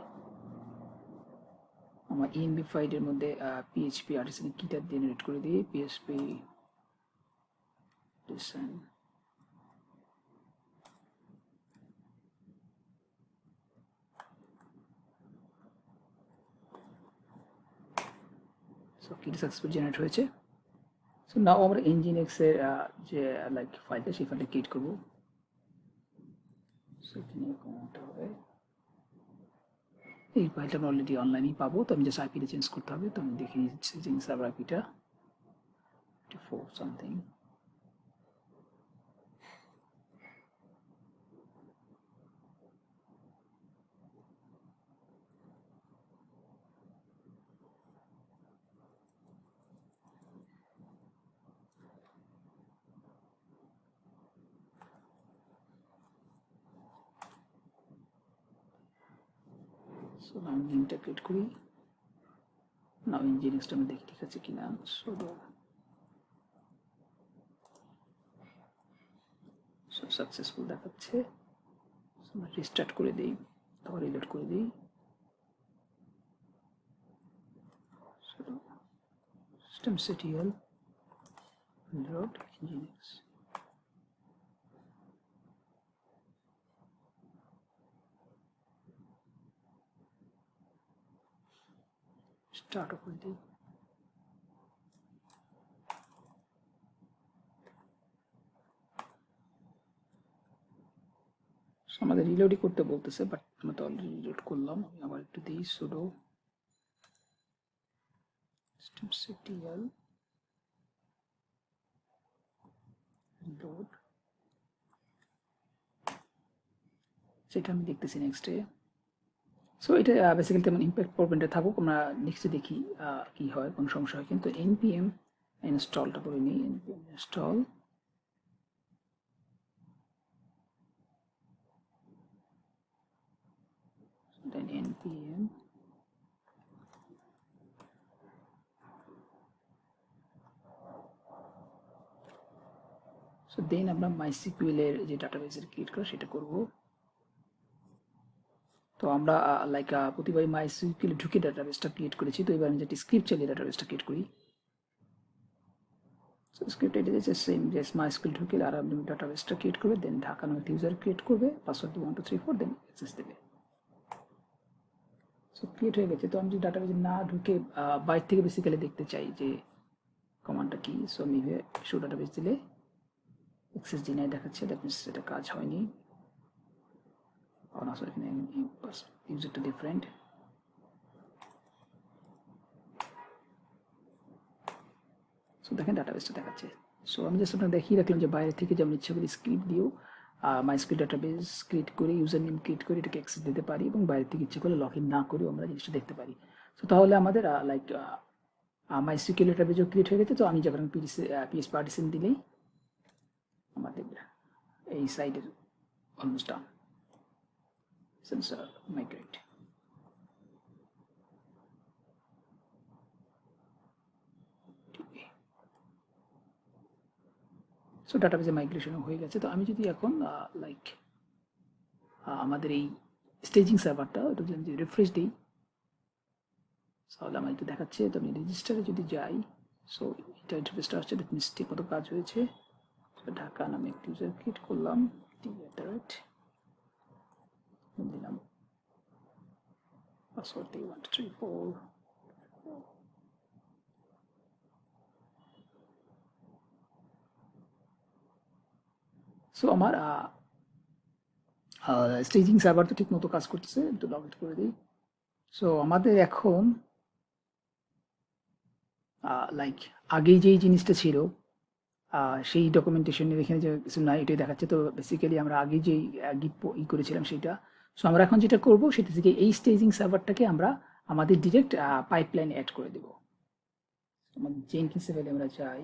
আমার env ফাইলের মধ্যে PHP আর্টিসান কিটা জেনারেট করে দিই, PHP ডিজাইন সো কিটা সাকসেসফুল জেনারেট হয়েছে। সো নাও আমরা nginx এর যে লাইক ফাইলটা সেই ফাইলটা ক্রিয়েট করবো। সো এখানে কমান্ড হবে, এই ফাইলটা আমরা অলরেডি অনলাইনেই পাবো, তো আমি জাস্ট আইপিটা চেঞ্জ করতে হবে। তো আমি দেখে নিচ্ছি যে সার্ভার আইপিটা 4 সামথিং। সো আমি লিঙ্কটা ক্রিয়েট করি, নাও nginxটা আমি দেখি ঠিক আছে কিনা। সো সাকসেসফুল দেখাচ্ছে। আমরা রিস্টার্ট করে দিই, তারপর রিলোড করে দিই। systemctl reload nginx। স্টার্ট করে দিই। আমাদের রিলোডই করতে বলতেছে, বাট আমরা তো অলরেডি রিলোড করলাম। আমি আবার একটু দিই sudo systemctl reload, সেটা আমি দেখতেছি নেক্সটে। সো এটা বেসিক্যালি তেমন ইম্প্যাক্ট পড়বে না, থাকুক, আমরা নেক্সটে দেখি কি হয়, কোন সমস্যা হয়। কিন্তু npm ইনস্টলটা করে নিই, npm install then npm so then আমরা MySQL এর যে ডাটাবেসের ক্রিয়েট করা সেটা করব। তো আমরা লাইক প্রতিবার মাইসিকিউএল ঢুকে ডাটাবেসটা ক্রিয়েট করেছি। তো এবার আমি যেটি স্ক্রিপ্ট চালিয়ে ডাটাবেসটা ক্রিয়েট করি। সো স্ক্রিপ্ট এটা হচ্ছে সেম, যে মাইসিকিউএল ঢুকে আর আপনি ডাটাবেসটা ক্রিয়েট করবে, দেন ঢাকা নামে একটা ইউজার ক্রিয়েট করবে, পাসওয়ার্ড 1 2 3 4, দেন অ্যাক্সেস দেবে। সো ক্রিয়েট হয়ে গেছে। তো আমি যদি ডাটাবেসে না ঢুকে বাইরে থেকে বেসিক্যালি দেখতে চাই যে কমান্ডটা কি, সো আমি শো ডাটাবেস দিলে অ্যাক্সেস ডিনাই দেখাচ্ছে, দ্যাট মিনস এটা কাজ হয়নি। না সরি, এখানে ইউজারটা ডিফারেন্ট। সো দেখেন ডাটাবেসটা দেখাচ্ছে। সো আমি জাস্ট আপনাকে দেখিয়ে রাখলাম যে বাইরে থেকে যেমন ইচ্ছা করি স্ক্রিপ্ট দিয়েও মাইসিকিউএল ডাটাবেস ক্রিয়েট করে, ইউজার নেম ক্রিয়েট করে এটাকে অ্যাক্সেস দিতে পারি, এবং বাইরে থেকে ইচ্ছে করলে লগ ইন না করেও আমরা জিনিসটা দেখতে পারি। সো তাহলে আমাদের লাইক মাইসিকিউএল ডাটাবেসও ক্রিয়েট হয়ে গেছে। তো আমি যখন পিএস পার্টিশন দিলেই আমাদের এই সাইডের অলমোস্ট ডান সেন্সার মাইগ্রেট। সো ডাটাবেসে মাইগ্রেশন হয়ে গেছে। তো আমি যদি এখন লাইক আমাদের এই স্টেজিং সার্ভারটা ওটা যদি রিফ্রেশ দিই, তাহলে আমার এটা দেখাচ্ছে। তো আমি রেজিস্টারে যদি যাই, সো এটা ইন্টারফেসটা আসছে, দ্যাট মিনস ঠিক মতো কাজ হয়েছে। ঢাকা নামে একটি ইউজার ক্রিয়েট করলাম, দিলাম পাসওয়ার্ড দিয়ে 1 2 3 4। সো আমার স্টেজিং সার্ভার তো ঠিক মতো কাজ করতেছে, একটু লগ ইন করে দিই। সো আমাদের এখন লাইক আগেই যেই জিনিসটা ছিল সেই ডকুমেন্টেশনের এখানে যে কিছু নাই এটাই দেখাচ্ছে। তো বেসিক্যালি আমরা আগে যেই গিট করেছিলাম সেইটা। সো আমরা এখন যেটা করব সেটা থেকে এই স্টেজিং সার্ভারটাকে আমরা আমাদের ডিরেক্ট পাইপলাইনে অ্যাড করে দেব। আমাদের জেনকিন্স ফাইলে আমরা যাই,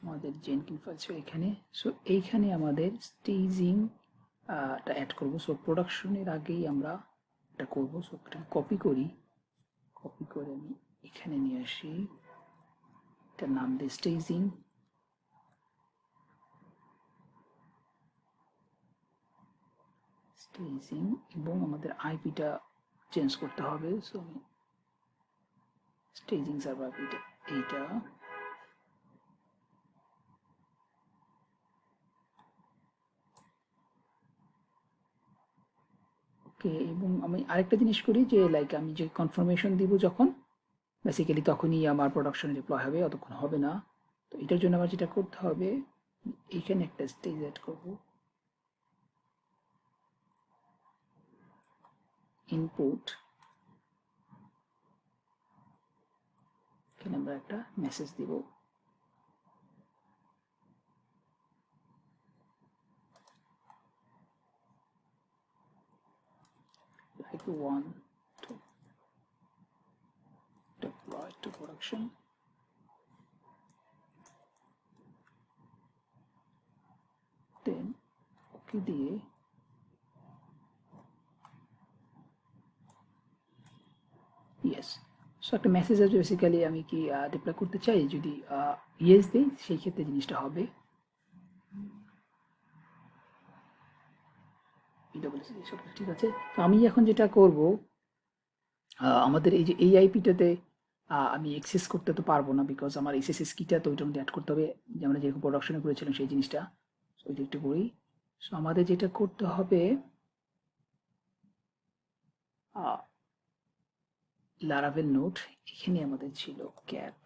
আমাদের জেনকিন্স ফাইল ছিল এখানে। সো এইখানে আমাদের স্টেজিং টা অ্যাড করব। সো প্রোডাকশনের আগেই আমরা এটা করব। সো কপি করি, কপি করে আমি এখানে নিয়ে আসি, এটার নাম দিই স্টেজিং। স্টেজিং এবং আমাদের আইপিটা চেঞ্জ করতে হবে। সো আমি স্টেজিং সার্ভার আইপিটা এইটা, ওকে। এবং আমি আরেকটা জিনিস করি যে লাইক আমি যে কনফার্মেশন দিব যখন, বেসিক্যালি তখনই আমার প্রোডাকশন ডিপ্লয় হবে, অতক্ষণ হবে না। তো এটার জন্য আমার যেটা করতে হবে, এইখানে একটা স্টেজ অ্যাড করব, ইনপুট, এখানে আমরা একটা মেসেজ দিব, like 1 to deploy to production, then ওকে দিয়ে ইয়েস। সো একটা মেসেজ আছে, বেসিক্যালি আমি কি ডিপ্লয় করতে চাই, যদি ইয়েস দিই সেই ক্ষেত্রে জিনিসটা হবে। ঠিক আছে। তো আমি এখন যেটা করব, আমাদের এই যে এই আইপিটাতে আমি অ্যাক্সেস করতে তো পারবো না, বিকজ আমার এসএসএস কিটা তো ওইটার মধ্যে অ্যাড করতে হবে, যে আমরা যেরকম প্রোডাকশনে করেছিলাম সেই জিনিসটা। সো ওইটা একটু করি। সো আমাদের যেটা করতে হবে, লারাভেল নোট, এখানে আমাদের ছিল ক্যাট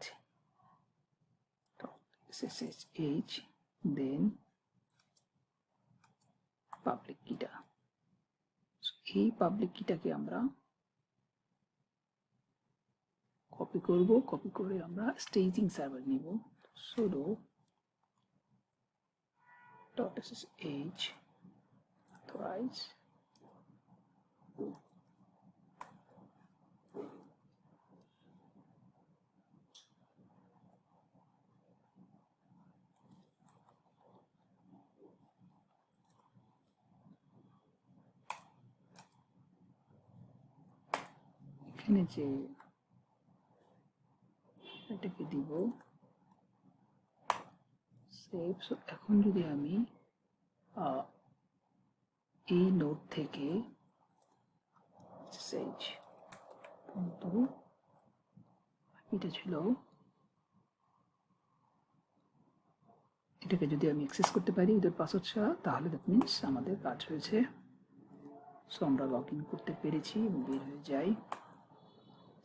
ssh, দেন পাবলিক কিটা। এই পাবলিক কিটাকে আমরা কপি করব, কপি করে আমরা স্টেজিং সার্ভার নিব, sudo .ssh authorize এখানে যে এটাকে দিব সেভ। সো এখন যদি আমি এই নোড থেকে SSH কিন্তু এটা ছিল, এটাকে যদি আমি অ্যাক্সেস করতে পারি উইদাউট পাসওয়ার্ড ছাড়া, তাহলে দ্যাট মিনস আমাদের কাজ হয়েছে। সো আমরা লগ ইন করতে পেরেছি এবং বের হয়ে যাই।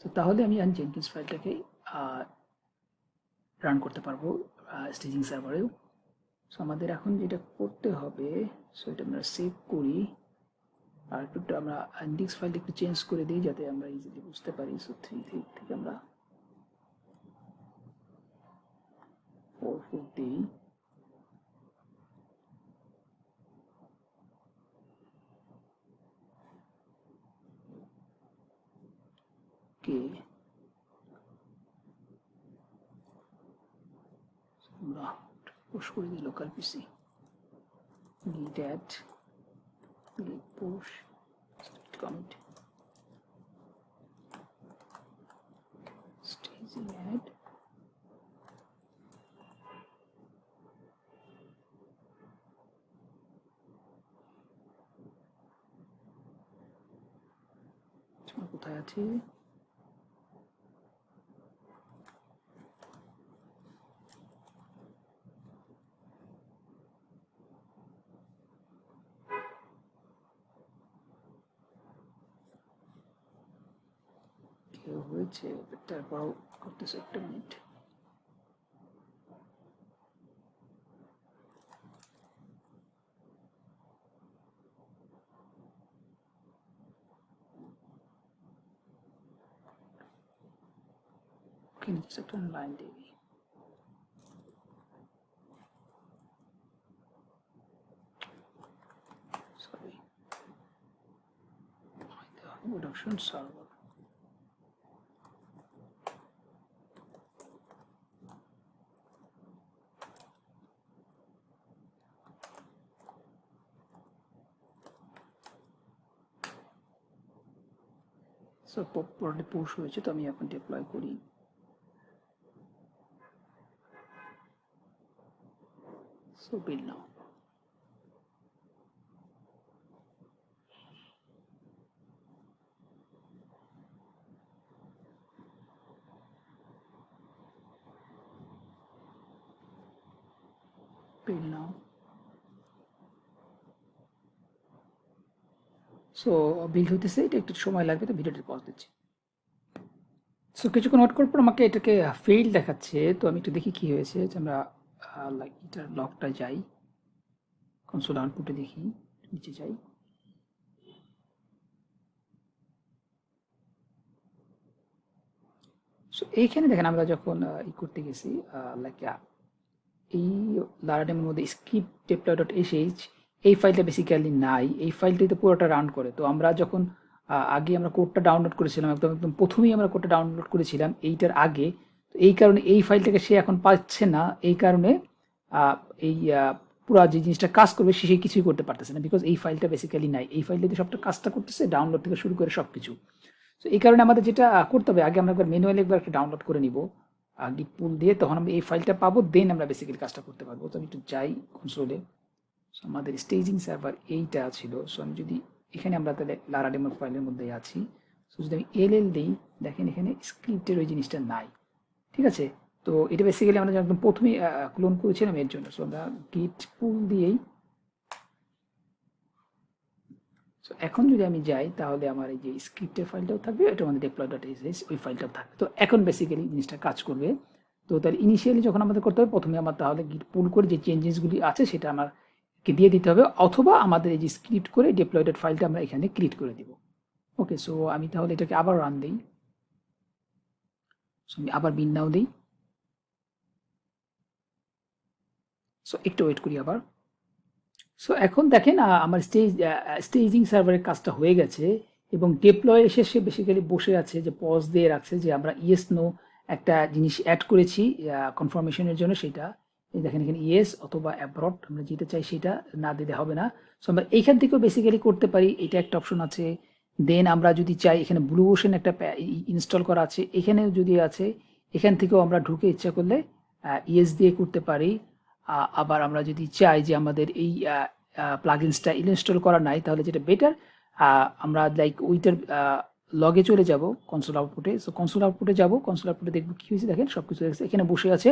তো তাহলে আমি জেনকিন্স ফাইলটাকে রান করতে পারবো স্টেজিং সার্ভারেও। সো আমাদের এখন যেটা করতে হবে, সো এটা আমরা সেভ করি, আর একটু আমরা ইন্ডেক্স ফাইলটা একটু চেঞ্জ করে দিই যাতে আমরা ইজিলি বুঝতে পারি। সো 3 থেকে আমরা 4 দিই। ওকে, আমরা পুশ করে দিই লোকাল পিসি, git add, git push, commit, staging add, কোথায় আছে? হয়েছে, তারপর করতেছে, একটা মিনিট। ওকে, একটা লাইন দিবি। Sorry, production server. So properly push হয়েছে, তো আমি এখন ডিপ্লয় করি। সো বিল নাও। বিল নাও। সো বিল হইতেছে, এটা একটু সময় লাগবে, তো ভিডিওটি পজ দিচ্ছি। সো কিছুক্ষণ ওয়েট করার পর আমাকে এটাকে ফেইল দেখাচ্ছে। তো আমি একটু দেখি কি হয়েছে। যে আমরা লাইক এটার লগটা যাই, কনসোল আউটপুটে দেখি, নিচে যাই। সো এইখানে দেখেন আমরা যখন ই করতে গেছি, লাইক এই লারাডেমের মধ্যে স্ক্রিপ্ট deploy.sh এই ফাইলটা বেসিক্যালি নাই। এই ফাইলটাই তো পুরোটা রান করে। তো আমরা যখন আগে আমরা কোডটা ডাউনলোড করেছিলাম, একদম একদম প্রথমেই আমরা কোডটা ডাউনলোড করেছিলাম এইটার আগে। তো এই কারণে এই ফাইলটাকে সে এখন পাচ্ছে না। এই কারণে এই পুরো যে জিনিসটা কাজ করবে সে কিছুই করতে পারতেছে না, বিকজ এই ফাইলটা বেসিক্যালি নাই। এই ফাইলটাতে সবটা কাজটা করতেছে, ডাউনলোড থেকে শুরু করে সব কিছু। তো এই কারণে আমাদের যেটা করতে হবে, আগে আমরা একবার ম্যানুয়ালি একবার একটা ডাউনলোড করে নিব গিট পুল দিয়ে, তখন আমরা এই ফাইলটা পাবো, দেন আমরা বেসিক্যালি কাজটা করতে পারবো। তো আমি একটু যাই কনসোলে। সো আমাদের স্টেজিং সার্ভার এইটা ছিল। সো আমি যদি এখানে আমরা তাহলে লারাডেমো ফাইলের মধ্যে আছি। সো যদি আমি এল দিই, দেখেন এখানে স্ক্রিপ্টের ওই জিনিসটা নাই। ঠিক আছে, তো এটা বেসিক্যালি আমরা একদম প্রথমেই ক্লোন করেছিলাম এর জন্য। সো আমরা গিট পুল দিয়েই, সো এখন যদি আমি যাই তাহলে আমার এই যে স্ক্রিপ্টের ফাইলটাও থাকবে, এটা আমাদের deploy.sh ওই ফাইলটাও থাকবে। তো এখন বেসিক্যালি জিনিসটা কাজ করবে। তো তাহলে ইনিশিয়ালি যখন আমাদের করতে হবে, প্রথমে আমার তাহলে গিট পুল করে যে চেঞ্জেসগুলি আছে সেটা আমাকে দিয়ে দিতে হবে, অথবা আমাদের এই যে স্ক্রিপ্ট করে deploy.sh ফাইলটা আমরা এখানে ক্রিয়েট করে দিব। ওকে, সো আমি তাহলে এটাকে আবার রান দিই। সো আমি আবার বিন নাও দিই। সো একটু ওয়েট করি আবার। সো এখন দেখেন আমার স্টেজিং সার্ভারের কাজটা হয়ে গেছে, এবং ডিপ্লয় এসে সে বেসিক্যালি বসে আছে, যে পজ দিয়ে রাখছে যে আমরা ইয়েস নো একটা জিনিস অ্যাড করেছি কনফার্মেশনের জন্য। সেটা এই দেখেন এখানে ইয়েস অথবা অ্যাব্রড, আমরা যেটা চাই সেটা না দিলে হবে না। সো আমরা এইখান থেকেও বেসিক্যালি করতে পারি, এটা একটা অপশন আছে। দেন আমরা যদি চাই, এখানে ব্লু ওশন একটা ইনস্টল করা আছে, এখানে যদি আছে, এখান থেকেও আমরা ঢুকে ইচ্ছা করলে ইয়েস দিয়ে করতে পারি। আবার আমরা যদি চাই যে আমাদের এই প্লাগইনসটা ইনস্টল করা নাই, তাহলে যেটা বেটার, আমরা লাইক ওইটার লগে চলে যাব কনসোল আউটপুটে। সো কনসোল আউটপুটে যাব, কনসোল আউটপুটে দেখব কী হয়েছে। দেখেন সব কিছু এখানে বসে আছে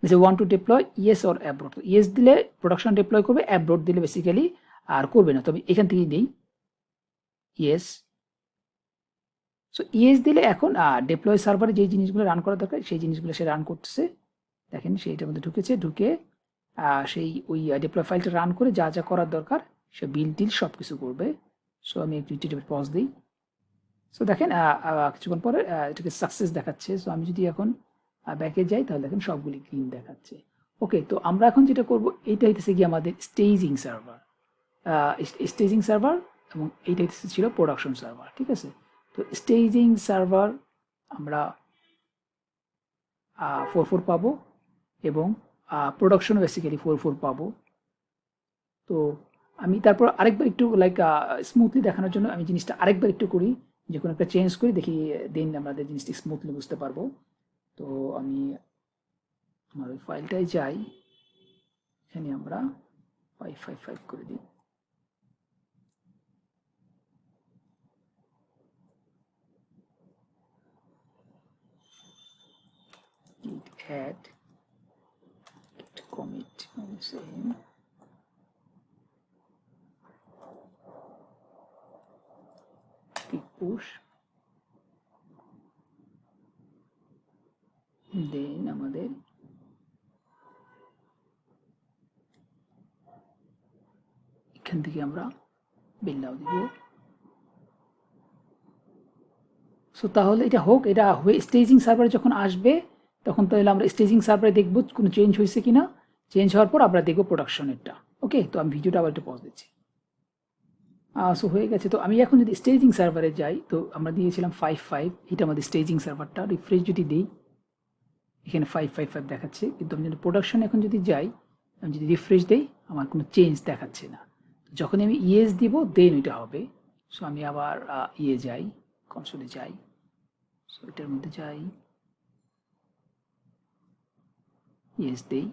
যে one two deploy yes or abort. Yes দিলে প্রোডাকশন ডিপ্লয় করবে, অ্যাব্রোড দিলে বেসিক্যালি আর করবে না। তবে এখান থেকেই নেই ইয়েস। সো ইয়েস দিলে এখন ডিপ্লয় সার্ভারে যেই জিনিসগুলো রান করা দরকার সেই জিনিসগুলো সে রান করতেছে। দেখেন সেইটার মধ্যে ঢুকেছে, ঢুকে সেই ওই ডিপ্লয় ফাইলটা রান করে যা যা করার দরকার সে বিল টিল সব কিছু করবে। সো আমি একটু ইউটিউবে পজ দিই। সো দেখেন কিছুক্ষণ পরে এটাকে সাকসেস দেখাচ্ছে। সো আমি যদি এখন ব্যাকে যাই তাহলে দেখেন সবগুলি গ্রিন দেখাচ্ছে। ওকে, তো আমরা এখন যেটা করব এইটা হইতেছে কি আমাদের স্টেজিং সার্ভার, স্টেজিং সার্ভার, এবং এইটা ছিল প্রোডাকশন সার্ভার। ঠিক আছে, তো স্টেজিং সার্ভার আমরা 4.4 পাবো এবং প্রোডাকশন বেসিক্যালি 4.4 পাবো। তো আমি তারপর আরেকবার একটু লাইক স্মুথলি দেখানোর জন্য আমি জিনিসটা আরেকবার একটু করি, যে কোনো একটা চেঞ্জ করি, দেখি দেন আমাদের জিনিসটা স্মুথলি বুঝতে পারবো। তো আমি আমার ওই ফাইলটায় যাই, এখানে আমরা 555 করে দিই। git add git commit same git push, দেন আমাদের এখান থেকে আমরা বিল নাও দিব। সো তাহলে এটা হোক, এটা হয়ে স্টেজিং সার্ভারে যখন আসবে তখন তাহলে আমরা স্টেজিং সার্ভারে দেখব কোনো চেঞ্জ হয়েছে কিনা। চেঞ্জ হওয়ার পর আমরা দেখব প্রোডাকশনেরটা। ওকে, তো আমি ভিডিওটা আবার একটু পজ দিচ্ছি। সো হয়ে গেছে। তো আমি এখন যদি স্টেজিং সার্ভারে যাই, তো আমরা দিয়েছিলাম 5.5, এটা আমাদের স্টেজিং সার্ভারটা। রিফ্রেশ যদি দিই এখানে 5.5.5 দেখাচ্ছে, কিন্তু আমি যদি প্রোডাকশন এখন যদি যাই, আমি যদি রিফ্রেশ দিই আমার কোনো চেঞ্জ দেখাচ্ছে না। যখন আমি ইয়েস দিব দেন ওইটা হবে। সো আমি আবার যাই, কনসোলে যাই, সো এটার মধ্যে যাই, ইয়েস দেই,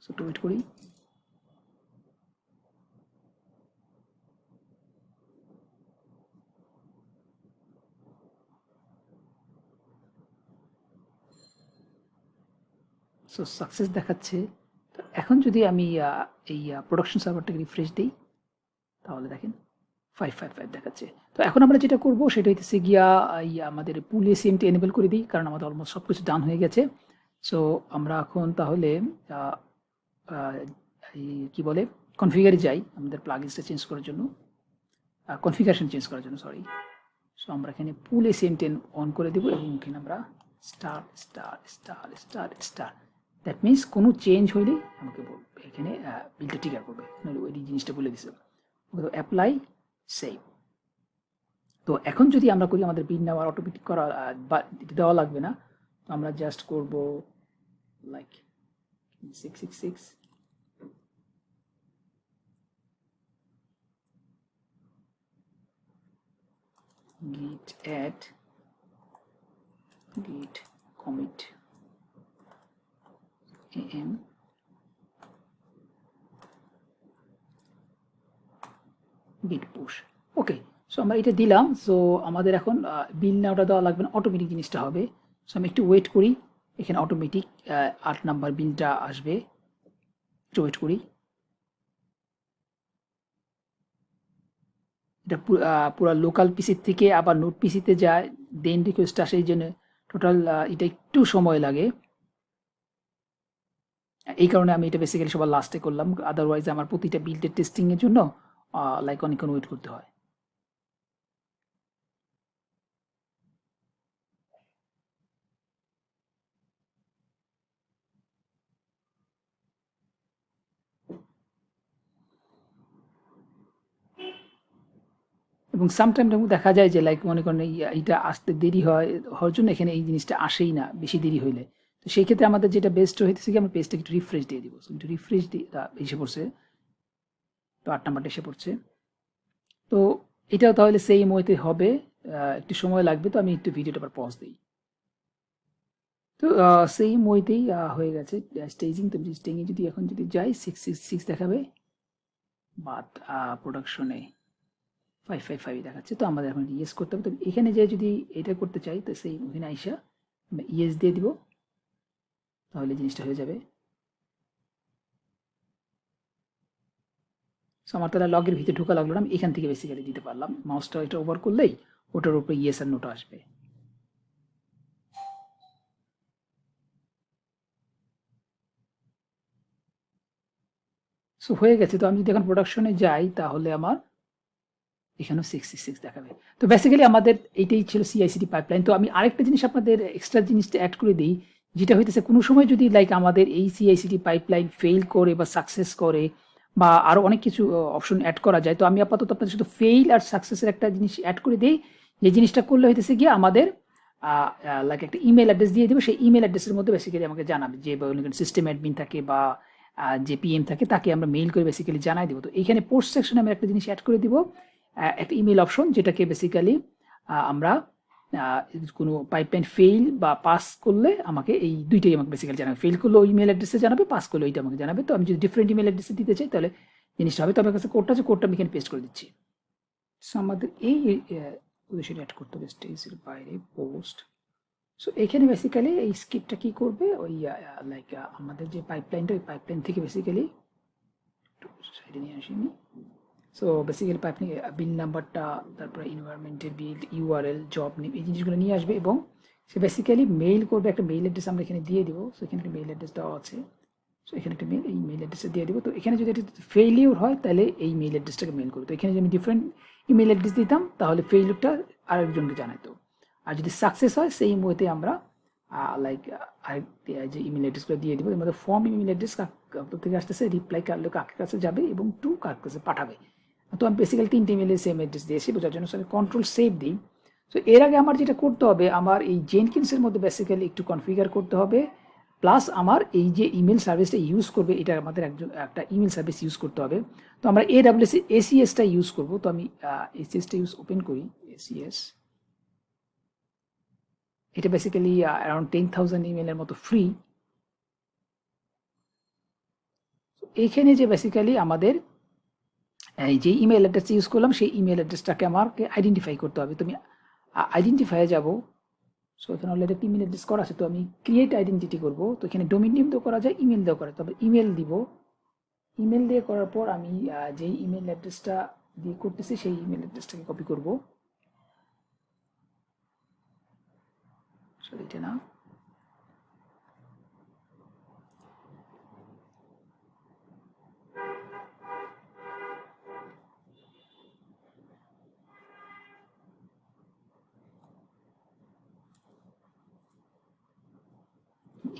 সো একটু ওয়েট করি। সো সাকসেস দেখাচ্ছে। তো এখন যদি আমি এই প্রোডাকশন সার্ভারটাকে রিফ্রেশ দিই তাহলে দেখেন 5.5.5 দেখাচ্ছে। তো এখন আমরা যেটা করব সেটা হইতেছে গিয়া আমাদের পুল এসিএমটি এনেবল করে দিই, কারণ আমাদের অলমোস্ট সব কিছু ডান হয়ে গেছে। সো আমরা এখন তাহলে কি বলে কনফিগারে যাই আমাদের প্লাগইনসটা চেঞ্জ করার জন্য, কনফিগারেশন চেঞ্জ করার জন্য, সরি। সো আমরা এখানে পুল এসিএমটি অন করে দেবো এবং এখানে আমরা star star star star star, that means কোনো চেঞ্জ হইলে আমাকে বলবে, এখানে বিলটা ট্রিগার করবে, ওই জিনিসটা বলে দিছে। Apply save. তো এখন যদি আমরা করি আমাদের বিল নেওয়ার অটোমেটিক করা বা দেওয়া লাগবে না। তো আমরা জাস্ট করব like 666 git add git commit am git push। Okay, so আমরা এটা দিলাম। সো আমাদের এখন বিল নেওয়াটা দেওয়া লাগবে না, অটোমেটিক জিনিসটা হবে। সো আমি একটু ওয়েট করি, এখানে অটোমেটিক 8 নাম্বার বিলটা আসবে, একটু ওয়েট করি। এটা পুরো লোকাল পিসির থেকে আবার নোট পিসিতে যায়, দেন রিকোয়েস্ট আসে, এই জন্য টোটাল এটা একটু সময় লাগে। এই কারণে আমি এটা বেসিক্যালি সবার লাস্টে করলাম, আদারওয়াইজ আমার প্রতিটা বিল্ডের টেস্টিংয়ের জন্য লাইক অনেকক্ষণ ওয়েট করতে হয়। এবং সামটাইম দেখা যায় যে লাইক মনে করেন এইটা আসতে দেরি হওয়ার জন্য এখানে এই জিনিসটা আসেই না বেশি দেরি হইলে। তো সেই ক্ষেত্রে আমাদের যেটা বেস্ট হইতেছে কি আমরা পেজটাকে একটু রিফ্রেশ দিয়ে দিব। একটু রিফ্রেশ দিয়ে এসে পড়ছে, তো 8 নাম্বারটা এসে পড়ছে। তো এটাও তাহলে সেম ওয়েতে হবে, একটু সময় লাগবে। তো আমি একটু ভিডিওটা আবার পজ দিই। তো সেম ওয়েতেই হয়ে গেছে স্টেজিং। তো স্টেজিংয়ে যদি এখন যদি যাই 666 দেখাবে, বাট প্রোডাকশনে 555 দেখাচ্ছে, তো আমাদের এখন ইয়েস করতে হবে। তো এখানে যে যদি এটা করতে চাই তো সেই ওখানে আইসা ইয়েস দিয়ে দিব, তাহলে জিনিসটা হয়ে যাবে। সো আমার তাহলে লগের ভিতরে ঢোকা লাগলো না, আমি এখান থেকে বেসিক্যালি দিতে পারলাম। মাউসটা এটা ওভার করলেই ওটার উপরে ইয়েস আর নোটা আসবে। সো হয়ে গেছে। তো আমি যদি এখন প্রোডাকশনে যাই তাহলে আমার এখানেও 66 দেখাবে। তো বেসিক্যালি আমাদের এইটাই ছিল সিআইসিডি পাইপলাইন। তো আমি আরেকটা জিনিস আপনাদের এক্সট্রা জিনিসটা অ্যাড করে দিই, যেটা হইতেছে কোনো সময় যদি লাইক আমাদের এই সিআইসিডি পাইপলাইন ফেল করে বা সাকসেস করে বা আরও অনেক কিছু অপশন অ্যাড করা যায়। তো আমি আপাতত আপনাদের শুধু ফেইল আর সাকসেসের একটা জিনিস অ্যাড করে দিই, যে জিনিসটা করলে হইতেছে গিয়ে আমাদের লাইক একটা ইমেল অ্যাড্রেস দিয়ে দেবো, সেই ইমেল অ্যাড্রেসের মধ্যে বেসিক্যালি আমাকে জানাবে, যে সিস্টেম অ্যাডমিন থাকে বা যে পিএম থাকে তাকে আমরা মেইল করে বেসিক্যালি জানাই দেবো। তো এইখানে পোস্ট সেকশনে আমি একটা জিনিস অ্যাড করে দিব, একটা ইমেল অপশন, যেটাকে বেসিক্যালি আমরা কোনো পাইপলাইন ফেইল বা পাস করলে আমাকে এই দুইটাই আমাকে বেসিক্যালি জানাবে। ফেল করলে ওই ইমেল অ্যাড্রেসে জানাবে, পাস করলে ওইটা আমাকে জানাবে। তো আমি যদি ডিফারেন্ট ইমেল অ্যাড্রেসে দিতে চাই তাহলে জিনিসটা হবে। তো আমার কাছে কোডটা আছে, কোডটা আমি এখানে পেস্ট করে দিচ্ছি। সো আমাদের এই পজিশনে অ্যাড করতে হবে স্টেজের বাইরে পোস্ট। সো এখানে বেসিক্যালি এই স্ক্রিপ্টটা কি করবে, ওই লাইক আমাদের যে পাইপলাইনটা, ওই পাইপলাইন থেকে বেসিক্যালি সাইডে নিয়ে আসি আমি। সো বেসিক্যালি আপনি বিল নাম্বারটা, তারপরে এনভায়রনমেন্টের বিল, ইউআরএল, জব নেম, এই জিনিসগুলো নিয়ে আসবে এবং সে বেসিক্যালি মেইল করবে। একটা মেইল অ্যাড্রেস আমরা এখানে দিয়ে দিব। সো এখানে একটা মেইল অ্যাড্রেস দেওয়া আছে। সো এখানে একটা মেইল, এই মেইল অ্যাড্রেসে দিয়ে দিব। তো এখানে যদি এটা ফেইলিউর হয় তাহলে এই মেইল অ্যাড্রেসটাকে মেইল করবে। তো এখানে যদি আমি ডিফারেন্ট ইমেল অ্যাড্রেস দিতাম তাহলে ফেইলিউরটা আরেকজনকে জানাতো। আর যদি সাকসেস হয় সেই মুহূর্তে আমরা লাইক যে ইমেল অ্যাড্রেসগুলো দিয়ে দিব। এর মধ্যে ফর্ম ইমেল অ্যাড্রেস থেকে আসতেছে, রিপ্লাই কার কাছে যাবে এবং টু কার কাছে পাঠাবে। তো আমি বেসিক্যালি 3টে ইমেলের সেম অ্যাড্রেস দিয়েছি বোঝার জন্য। আমি কন্ট্রোল সেভ দিই। সো এর আগে আমার যেটা করতে হবে, আমার এই জেনকিন্সের মধ্যে বেসিক্যালি একটু কনফিগার করতে হবে, প্লাস আমার এই যে ইমেল সার্ভিসটা ইউজ করবে, এটা আমাদের একটা ইমেল সার্ভিস ইউজ করতে হবে। তো আমরা AWS ACSটা ইউজ করব। তো আমি ACSটা ওপেন করি, ACS। এটা বেসিক্যালি অ্যারাউন্ড 10,000 ইমেলের মতো ফ্রি। এইখানে যে বেসিক্যালি আমাদের এই যে ইমেল অ্যাড্রেসটা ইউজ করলাম, সেই ইমেল অ্যাড্রেসটাকে আমাকে আইডেন্টিফাই করতে হবে। তো আমি আইডেন্টিফাইয়ে যাব। সো এখানে অলরেডি একটা ইমেল অ্যাড্রেস করা আছে, তো আমি ক্রিয়েট আইডেন্টিটি করব। তো এখানে ডোমেইন নেম তো করা যায়, ইমেল দিয়েও করা যায়। তবে ইমেল দিব। ইমেল দিয়ে করার পর আমি যেই ইমেল অ্যাড্রেসটা দিয়ে করতেছি সেই ইমেল অ্যাড্রেসটাকে কপি করব। সরি, এটা না,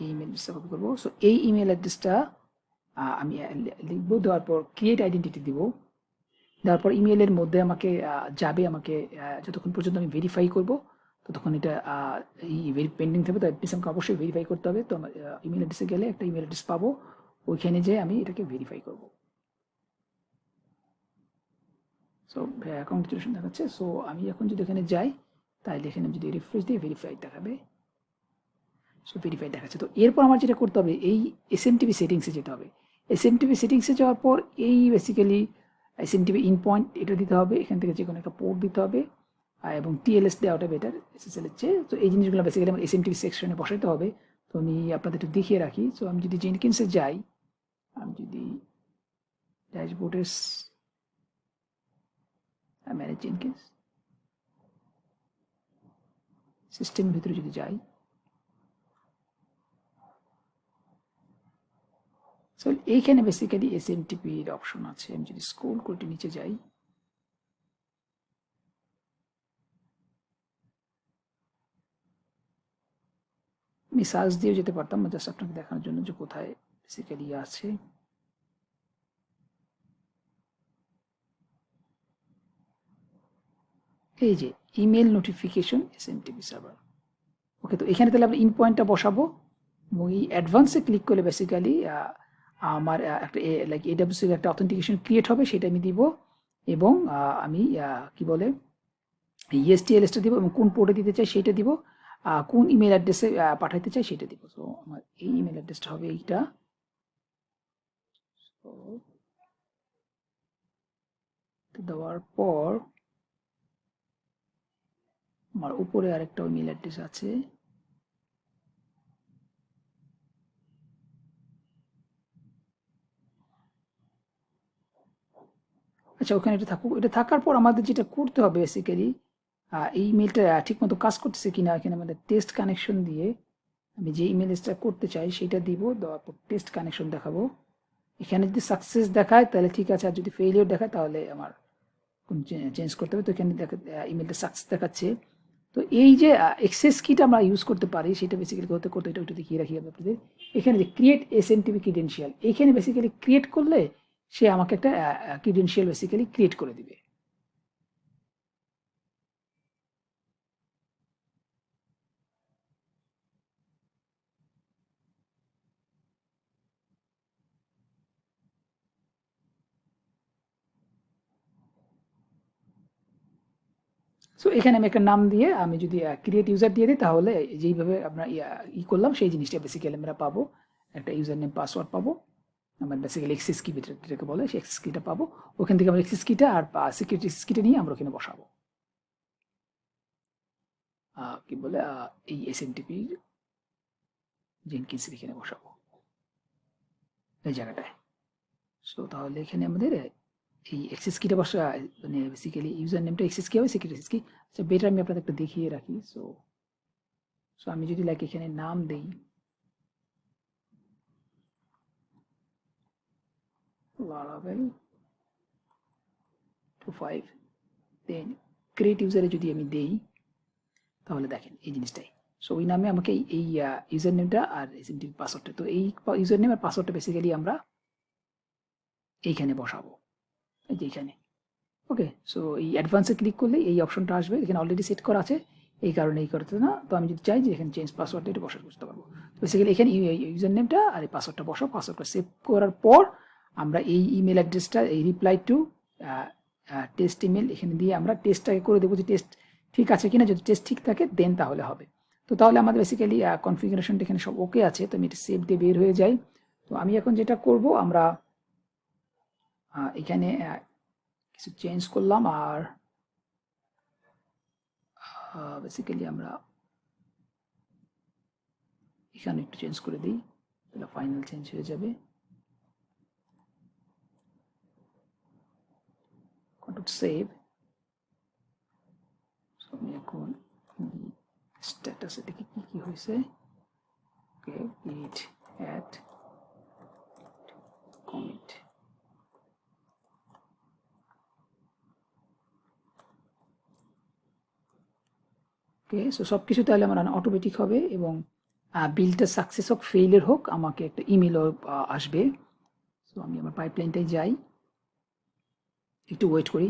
এই ইমেল অ্যাড্রেসটা কপি করবো। সো এই ইমেল অ্যাড্রেসটা আমি লিখবো, দেওয়ার পর ক্রিয়েট আইডেন্টিটি দিব। দেওয়ার পর ইমেলের মধ্যে আমাকে যাবে, আমাকে যতক্ষণ পর্যন্ত আমি ভেরিফাই করব ততক্ষণ এটা এই পেন্ডিং থাকবে। তো অ্যাড্রেস আমাকে অবশ্যই ভেরিফাই করতে হবে। তো আমার ইমেল অ্যাড্রেসে গেলে একটা ইমেল অ্যাড্রেস পাবো, ওইখানে যেয়ে আমি এটাকে ভেরিফাই করব। সো কংগ্রেচুলেশন দেখাচ্ছে। সো আমি এখন যদি এখানে যাই তাহলে এখানে যদি রিফ্রেশ দিই ভেরিফাই দেখাবে। সো ভেরিফাই দেখাচ্ছে। তো এরপর আমার যেটা করতে হবে, এই SMTP সেটিংসে যেতে হবে। SMTP সেটিংসে যাওয়ার পর এই বেসিক্যালি SMTP ইন পয়েন্ট এটা দিতে হবে, এখান থেকে যে কোনো একটা পোর্ট দিতে হবে এবং TLS দেওয়াটা বেটার SSL এর চেয়ে। তো এই জিনিসগুলো বেসিক্যালি আমার SMTP সেকশনে বসাতে হবে। তো আমি আপনাদের একটু দেখিয়ে রাখি। সো আমি যদি জেনকিন্সে যাই, আমি যদি ড্যাশবোর্ডের ম্যানেজ জেনকিন্স সিস্টেমের ভিতরে যদি যাই, সো এইখানে বেসিক্যালি SMTP এর অপশন আছে। আমি যদি স্ক্রল করে নিচে যাই, আমি সার্চ দিয়েও যেতে পারতাম, জাস্ট আপনাকে দেখানোর জন্য যে কোথায় বেসিক্যালি আছে। এই যে ইমেল নোটিফিকেশন SMTP সার্ভার। ওকে, তো এখানে তাহলে আমরা ইন পয়েন্টটা বসাবো এবং এই অ্যাডভান্সে ক্লিক করলে বেসিক্যালি আমার একটা লাইক AWS এর একটা অথেন্টিকেশন ক্রিয়েট হবে, সেটা আমি দিব এবং আমি কি বলে ESTLSটা দিব এবং কোন পোর্টে দিতে চাই সেটা দিব, কোন ইমেল অ্যাড্রেসে পাঠাইতে চাই সেটা দিব। সো আমার এই ইমেল অ্যাড্রেসটা হবে এইটা। দেওয়ার পর আমার উপরে আরেকটা ইমেল অ্যাড্রেস আছে, আচ্ছা ওখানে এটা থাকুক। এটা থাকার পর আমাদের যেটা করতে হবে বেসিক্যালি, এই ইমেলটা ঠিকমতো কাজ করতেছে কিনা এখানে আমাদের টেস্ট কানেকশন দিয়ে আমি যে ইমেলটা করতে চাই সেটা দিব, দেওয়ার পর টেস্ট কানেকশন দেখাবো। এখানে যদি সাকসেস দেখায় তাহলে ঠিক আছে, আর যদি ফেলিওর দেখায় তাহলে আমার চেঞ্জ করতে হবে। তো এখানে ইমেলটা সাকসেস দেখাচ্ছে। তো এই যে এক্সেস কিটা আমরা ইউজ করতে পারি সেটা বেসিক্যালি করতে করতে এটা দেখিয়ে রাখি আমি আপনাদের। এখানে যে ক্রিয়েট এসএনটিপি ক্রিডেন্সিয়াল, এখানে বেসিক্যালি ক্রিয়েট করলে সে আমাকে একটা ক্রিডেন্সিয়াল বেসিক্যালি ক্রিয়েট করে দিবে। সো এখানে আমি একটা নাম দিয়ে আমি যদি ক্রিয়েট ইউজার দিয়ে দিই তাহলে যেইভাবে আমরা করলাম সেই জিনিসটা বেসিক্যালি আমরা পাবো। একটা ইউজার নেম পাসওয়ার্ড পাবো, আমার বেসিক্যালি এক্সেস কি যেটাকে বলে সেই এক্সেস কিটা পাবো। ওখান থেকে আমরা এক্সেস কিটা আর সিকিউরিটি এক্সেস কিটা নিয়ে আমরা ওখানে বসাবো কি বলে এই এসএনটিপি জেনকিন্স এখানে বসাবো এই জায়গাটায়। সো তাহলে এখানে আমাদের এই এক্সেস কিটা বসা, মানে বেসিক্যালি ইউজার নেমটা এক্সেস কি হবে, সিকিউরিটি এক্সেস কি। আচ্ছা বেটার আমি আপনাদের একটা দেখিয়ে রাখি। সো সো আমি যদি লাইক এখানে নাম দেই Laravel 25, দেন ক্রিয়েট ইউজারে যদি আমি দেই তাহলে দেখেন এই জিনিসটাই। সো ওই নামে আমাকে এই ইউজার নেমটা আর এসএনটিপি পাসওয়ার্ডটা, তো এই ইউজার নেম আর পাসওয়ার্ডটা বেসিক্যালি আমরা এইখানে বসাবো, এই যে এইখানে। ওকে, সো এই অ্যাডভান্সে ক্লিক করলে এই অপশনটা আসবে, এখানে অলরেডি সেট করা আছে এই কারণে এই করতে না। তো আমি যদি চাই যে এখানে চেঞ্জ পাসওয়ার্ডটা এটা বসাতে বুঝতে পারবো। তো বেসিক্যালি এখানে ইউজার নেমটা আর এই পাসওয়ার্ডটা বসাও। পাসওয়ার্ডটা সেভ করার পর আমরা এই ইমেল অ্যাড্রেসটা এই রিপ্লাই টু টেস্ট ইমেল এখানে দিয়ে আমরা টেস্টটাকে করে দেবো যে টেস্ট ঠিক আছে কিনা। যদি টেস্ট ঠিক থাকে দেন তাহলে হবে। তো তাহলে আমাদের বেসিক্যালি কনফিগারেশনটা এখানে সব ওকে আছে। তো আমি এটা সেভ দিয়ে বের হয়ে যাই। তো আমি এখন যেটা করব আমরা এখানে কিছু চেঞ্জ করলাম আর বেসিক্যালি আমরা এখানে একটু চেঞ্জ করে দিই, তাহলে ফাইনাল চেঞ্জ হয়ে যাবে। Control save. আমি এখন স্ট্যাটাসে দেখি কি কি হয়েছে। ওকে, গিট অ্যাড কমিট। ওকে, সো সব কিছু তাহলে আমার অটোমেটিক হবে এবং বিলটা সাকসেস হোক ফেইলিয়ার হোক আমাকে একটা ইমেলও আসবে। সো আমি আমার পাইপলাইনটাই যাই, একটু ওয়েট করি।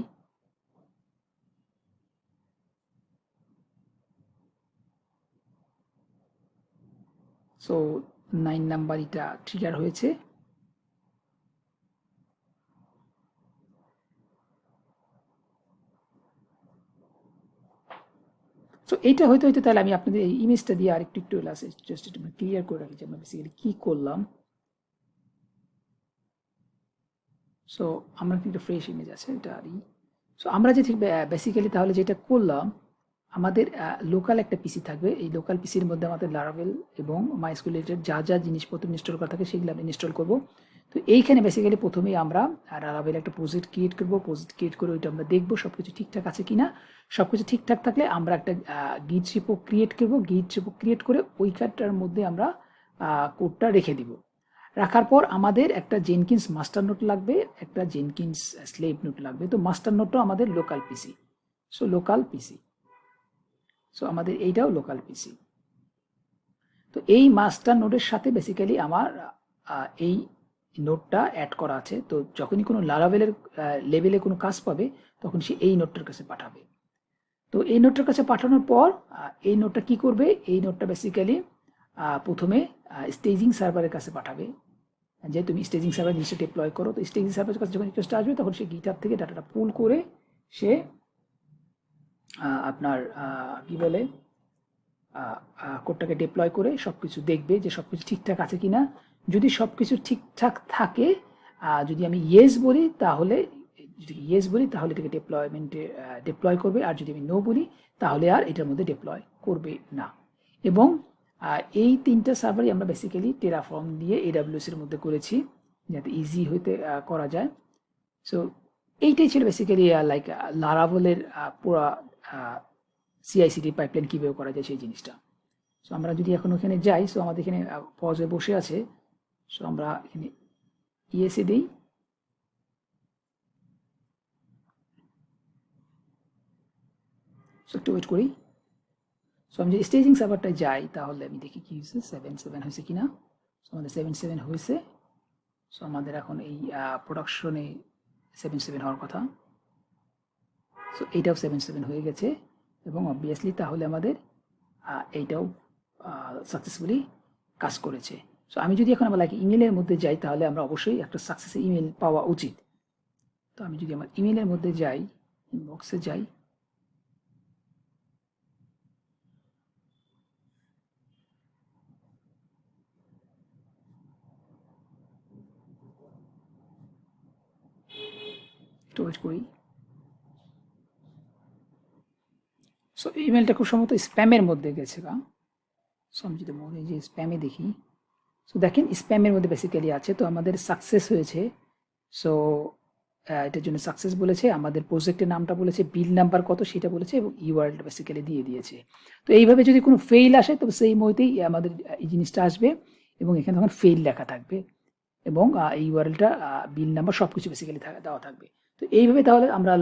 সো 9 নাম্বার এটা ট্রিগার হয়েছে। সো এইটা হইতে হইতে তাহলে আমি আপনাদের এই ইমেজটা দিয়ে আরেকটু একটু জাস্ট একটু ক্লিয়ার করে রাখি যে আমরা বেসিক্যালি কি করলাম। সো আমরা কিন্তু ফ্রেশ ইমেজ আছে এটা আরই। সো আমরা যে ঠিক বেসিক্যালি তাহলে যেটা করলাম, আমাদের লোকাল একটা পিসি থাকবে। এই লোকাল পিসির মধ্যে আমাদের লারাভেল এবং মাইস্কুল রিলেটেড যা যা জিনিসপত্র ইনস্টল করা থাকে সেগুলো আমরা ইনস্টল করব। তো এইখানে বেসিক্যালি প্রথমেই আমরা লারাভেল একটা প্রজেক্ট ক্রিয়েট করব। প্রজেক্ট ক্রিয়েট করে ওইটা আমরা দেখবো সব কিছু ঠিকঠাক আছে কিনা। সব কিছু ঠিকঠাক থাকলে আমরা একটা গিট রিপো ক্রিয়েট করব। গিট রিপো ক্রিয়েট করে ওই কার্ডটার মধ্যে আমরা কোডটা রেখে দিব। রাখার পর আমাদের একটা জেনকিন্স মাস্টার নোট লাগবে, একটা জেনকিন্স স্লেভ নোট লাগবে। তো মাস্টার নোটও আমাদের লোকাল পিসি। সো লোকাল পিসি, সো আমাদের এইটাও লোকাল পিসি। তো এই মাস্টার নোটের সাথে বেসিক্যালি আমার এই নোটটা অ্যাড করা আছে। তো যখনই কোনো লারাভেলের লেভেলে কোনো কাজ পাবে তখন সে এই নোটটার কাছে পাঠাবে। তো এই নোটটার কাছে পাঠানোর পর এই নোটটা কি করবে, এই নোটটা বেসিক্যালি প্রথমে স্টেজিং সার্ভারের কাছে পাঠাবে যে তুমি স্টেজিং সার্ভার জিনিসটা ডিপ্লয় করো। তো স্টেজিং সার্ভারের কাছে যখন রিকোয়েস্ট আসবে তখন সে গিটহাব থেকে ডাটাটা পুল করে সে আপনার কি বলে কোডটাকে ডিপ্লয় করে সব কিছু দেখবে যে সব কিছু ঠিকঠাক আছে কিনা। যদি সব কিছু ঠিকঠাক থাকে, যদি আমি ইয়েস বলি তাহলে যদি ইয়েস বলি তাহলে এটাকে ডিপ্লয় করবে, আর যদি আমি নো বলি তাহলে আর এটার মধ্যে ডিপ্লয় করবে না। এবং এই 3টা সার্ভারই আমরা বেসিক্যালি টেরাফর্ম দিয়ে AWS এর মধ্যে করেছি যাতে ইজি হইতে করা যায়। সো এইটাই ছিল বেসিক্যালি লাইক লারাভেলের পুরো CICD পাইপলাইন কীভাবে করা যায় সেই জিনিসটা। সো আমরা যদি এখন ওখানে যাই, সো আমাদের এখানে পজে বসে আছে, সো আমরা এখানে ইএসএ দিই, সো একটু ওয়েট করি। সো আমি যদি স্টেজিং সার্ভারটায় যাই তাহলে আমি দেখি কি হয়েছে, 7.7 হয়েছে কিনা। সো আমাদের 7.7 হয়েছে। সো আমাদের এখন এই প্রোডাকশনে 7.7 হওয়ার কথা। সো এইটাও 7.7 হয়ে গেছে, এবং অবভিয়াসলি তাহলে আমাদের এইটাও সাকসেসফুলি কাজ করেছে। সো আমি যদি এখন আমার লাইক ইমেলের মধ্যে যাই তাহলে আমরা অবশ্যই একটা সাকসেসের ইমেল পাওয়া উচিত। তো আমি যদি আমার ইমেলের মধ্যে যাই, ইনবক্সে যাই, একটু ওয়েট করি। সো ইমেলটা খুব সম্ভবত স্প্যামের মধ্যে গেছে। সো আমি যদি মনে যে স্প্যামে দেখি, সো দেখেন স্প্যামের মধ্যে বেসিক্যালি আছে। তো আমাদের সাকসেস হয়েছে। সো এটার জন্য সাকসেস বলেছে, আমাদের প্রজেক্টের নামটা বলেছে, বিল নাম্বার কত সেটা বলেছে, এবং ইউআরএলটা বেসিক্যালি দিয়ে দিয়েছে। তো এইভাবে যদি কোনো ফেইল আসে তবে সেই মুহূর্তেই আমাদের এই জিনিসটা আসবে, এবং এখানে তখন ফেইল লেখা থাকবে, এবং ইউআরএলটা বিল নাম্বার সব কিছু বেসিক্যালি দেওয়া থাকবে। তো এইভাবে তাহলে আমরা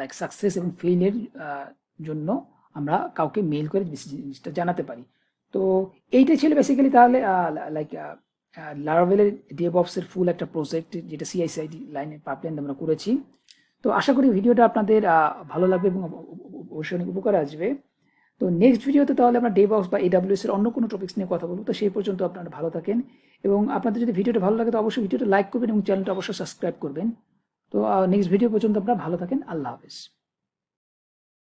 লাইক সাকসেস এবং ফেইলের জন্য আমরা কাউকে মেল করে জিনিসটা জানাতে পারি। তো এইটাই ছিল বেসিক্যালি তাহলে লাইক লারাভেলের ডেভঅপসের ফুল একটা প্রজেক্ট, যেটা CICD লাইনের পাইপলাইন আমরা করেছি। তো আশা করি ভিডিওটা আপনাদের ভালো লাগবে এবং অবশ্যই অনেক উপকারে আসবে। তো নেক্সট ভিডিওতে তাহলে আমরা ডেভঅপস বা AWS এর অন্য কোনো টপিক্স নিয়ে কথা বলবো। তো সেই পর্যন্ত আপনারা ভালো থাকেন, এবং আপনাদের যদি ভিডিওটা ভালো লাগে তো অবশ্যই ভিডিওটা লাইক করবেন এবং চ্যানেলটা অবশ্যই সাবস্ক্রাইব করবেন। তো নেক্সট ভিডিও পর্যন্ত আপনারা ভালো থাকেন। আল্লাহ হাফেজ।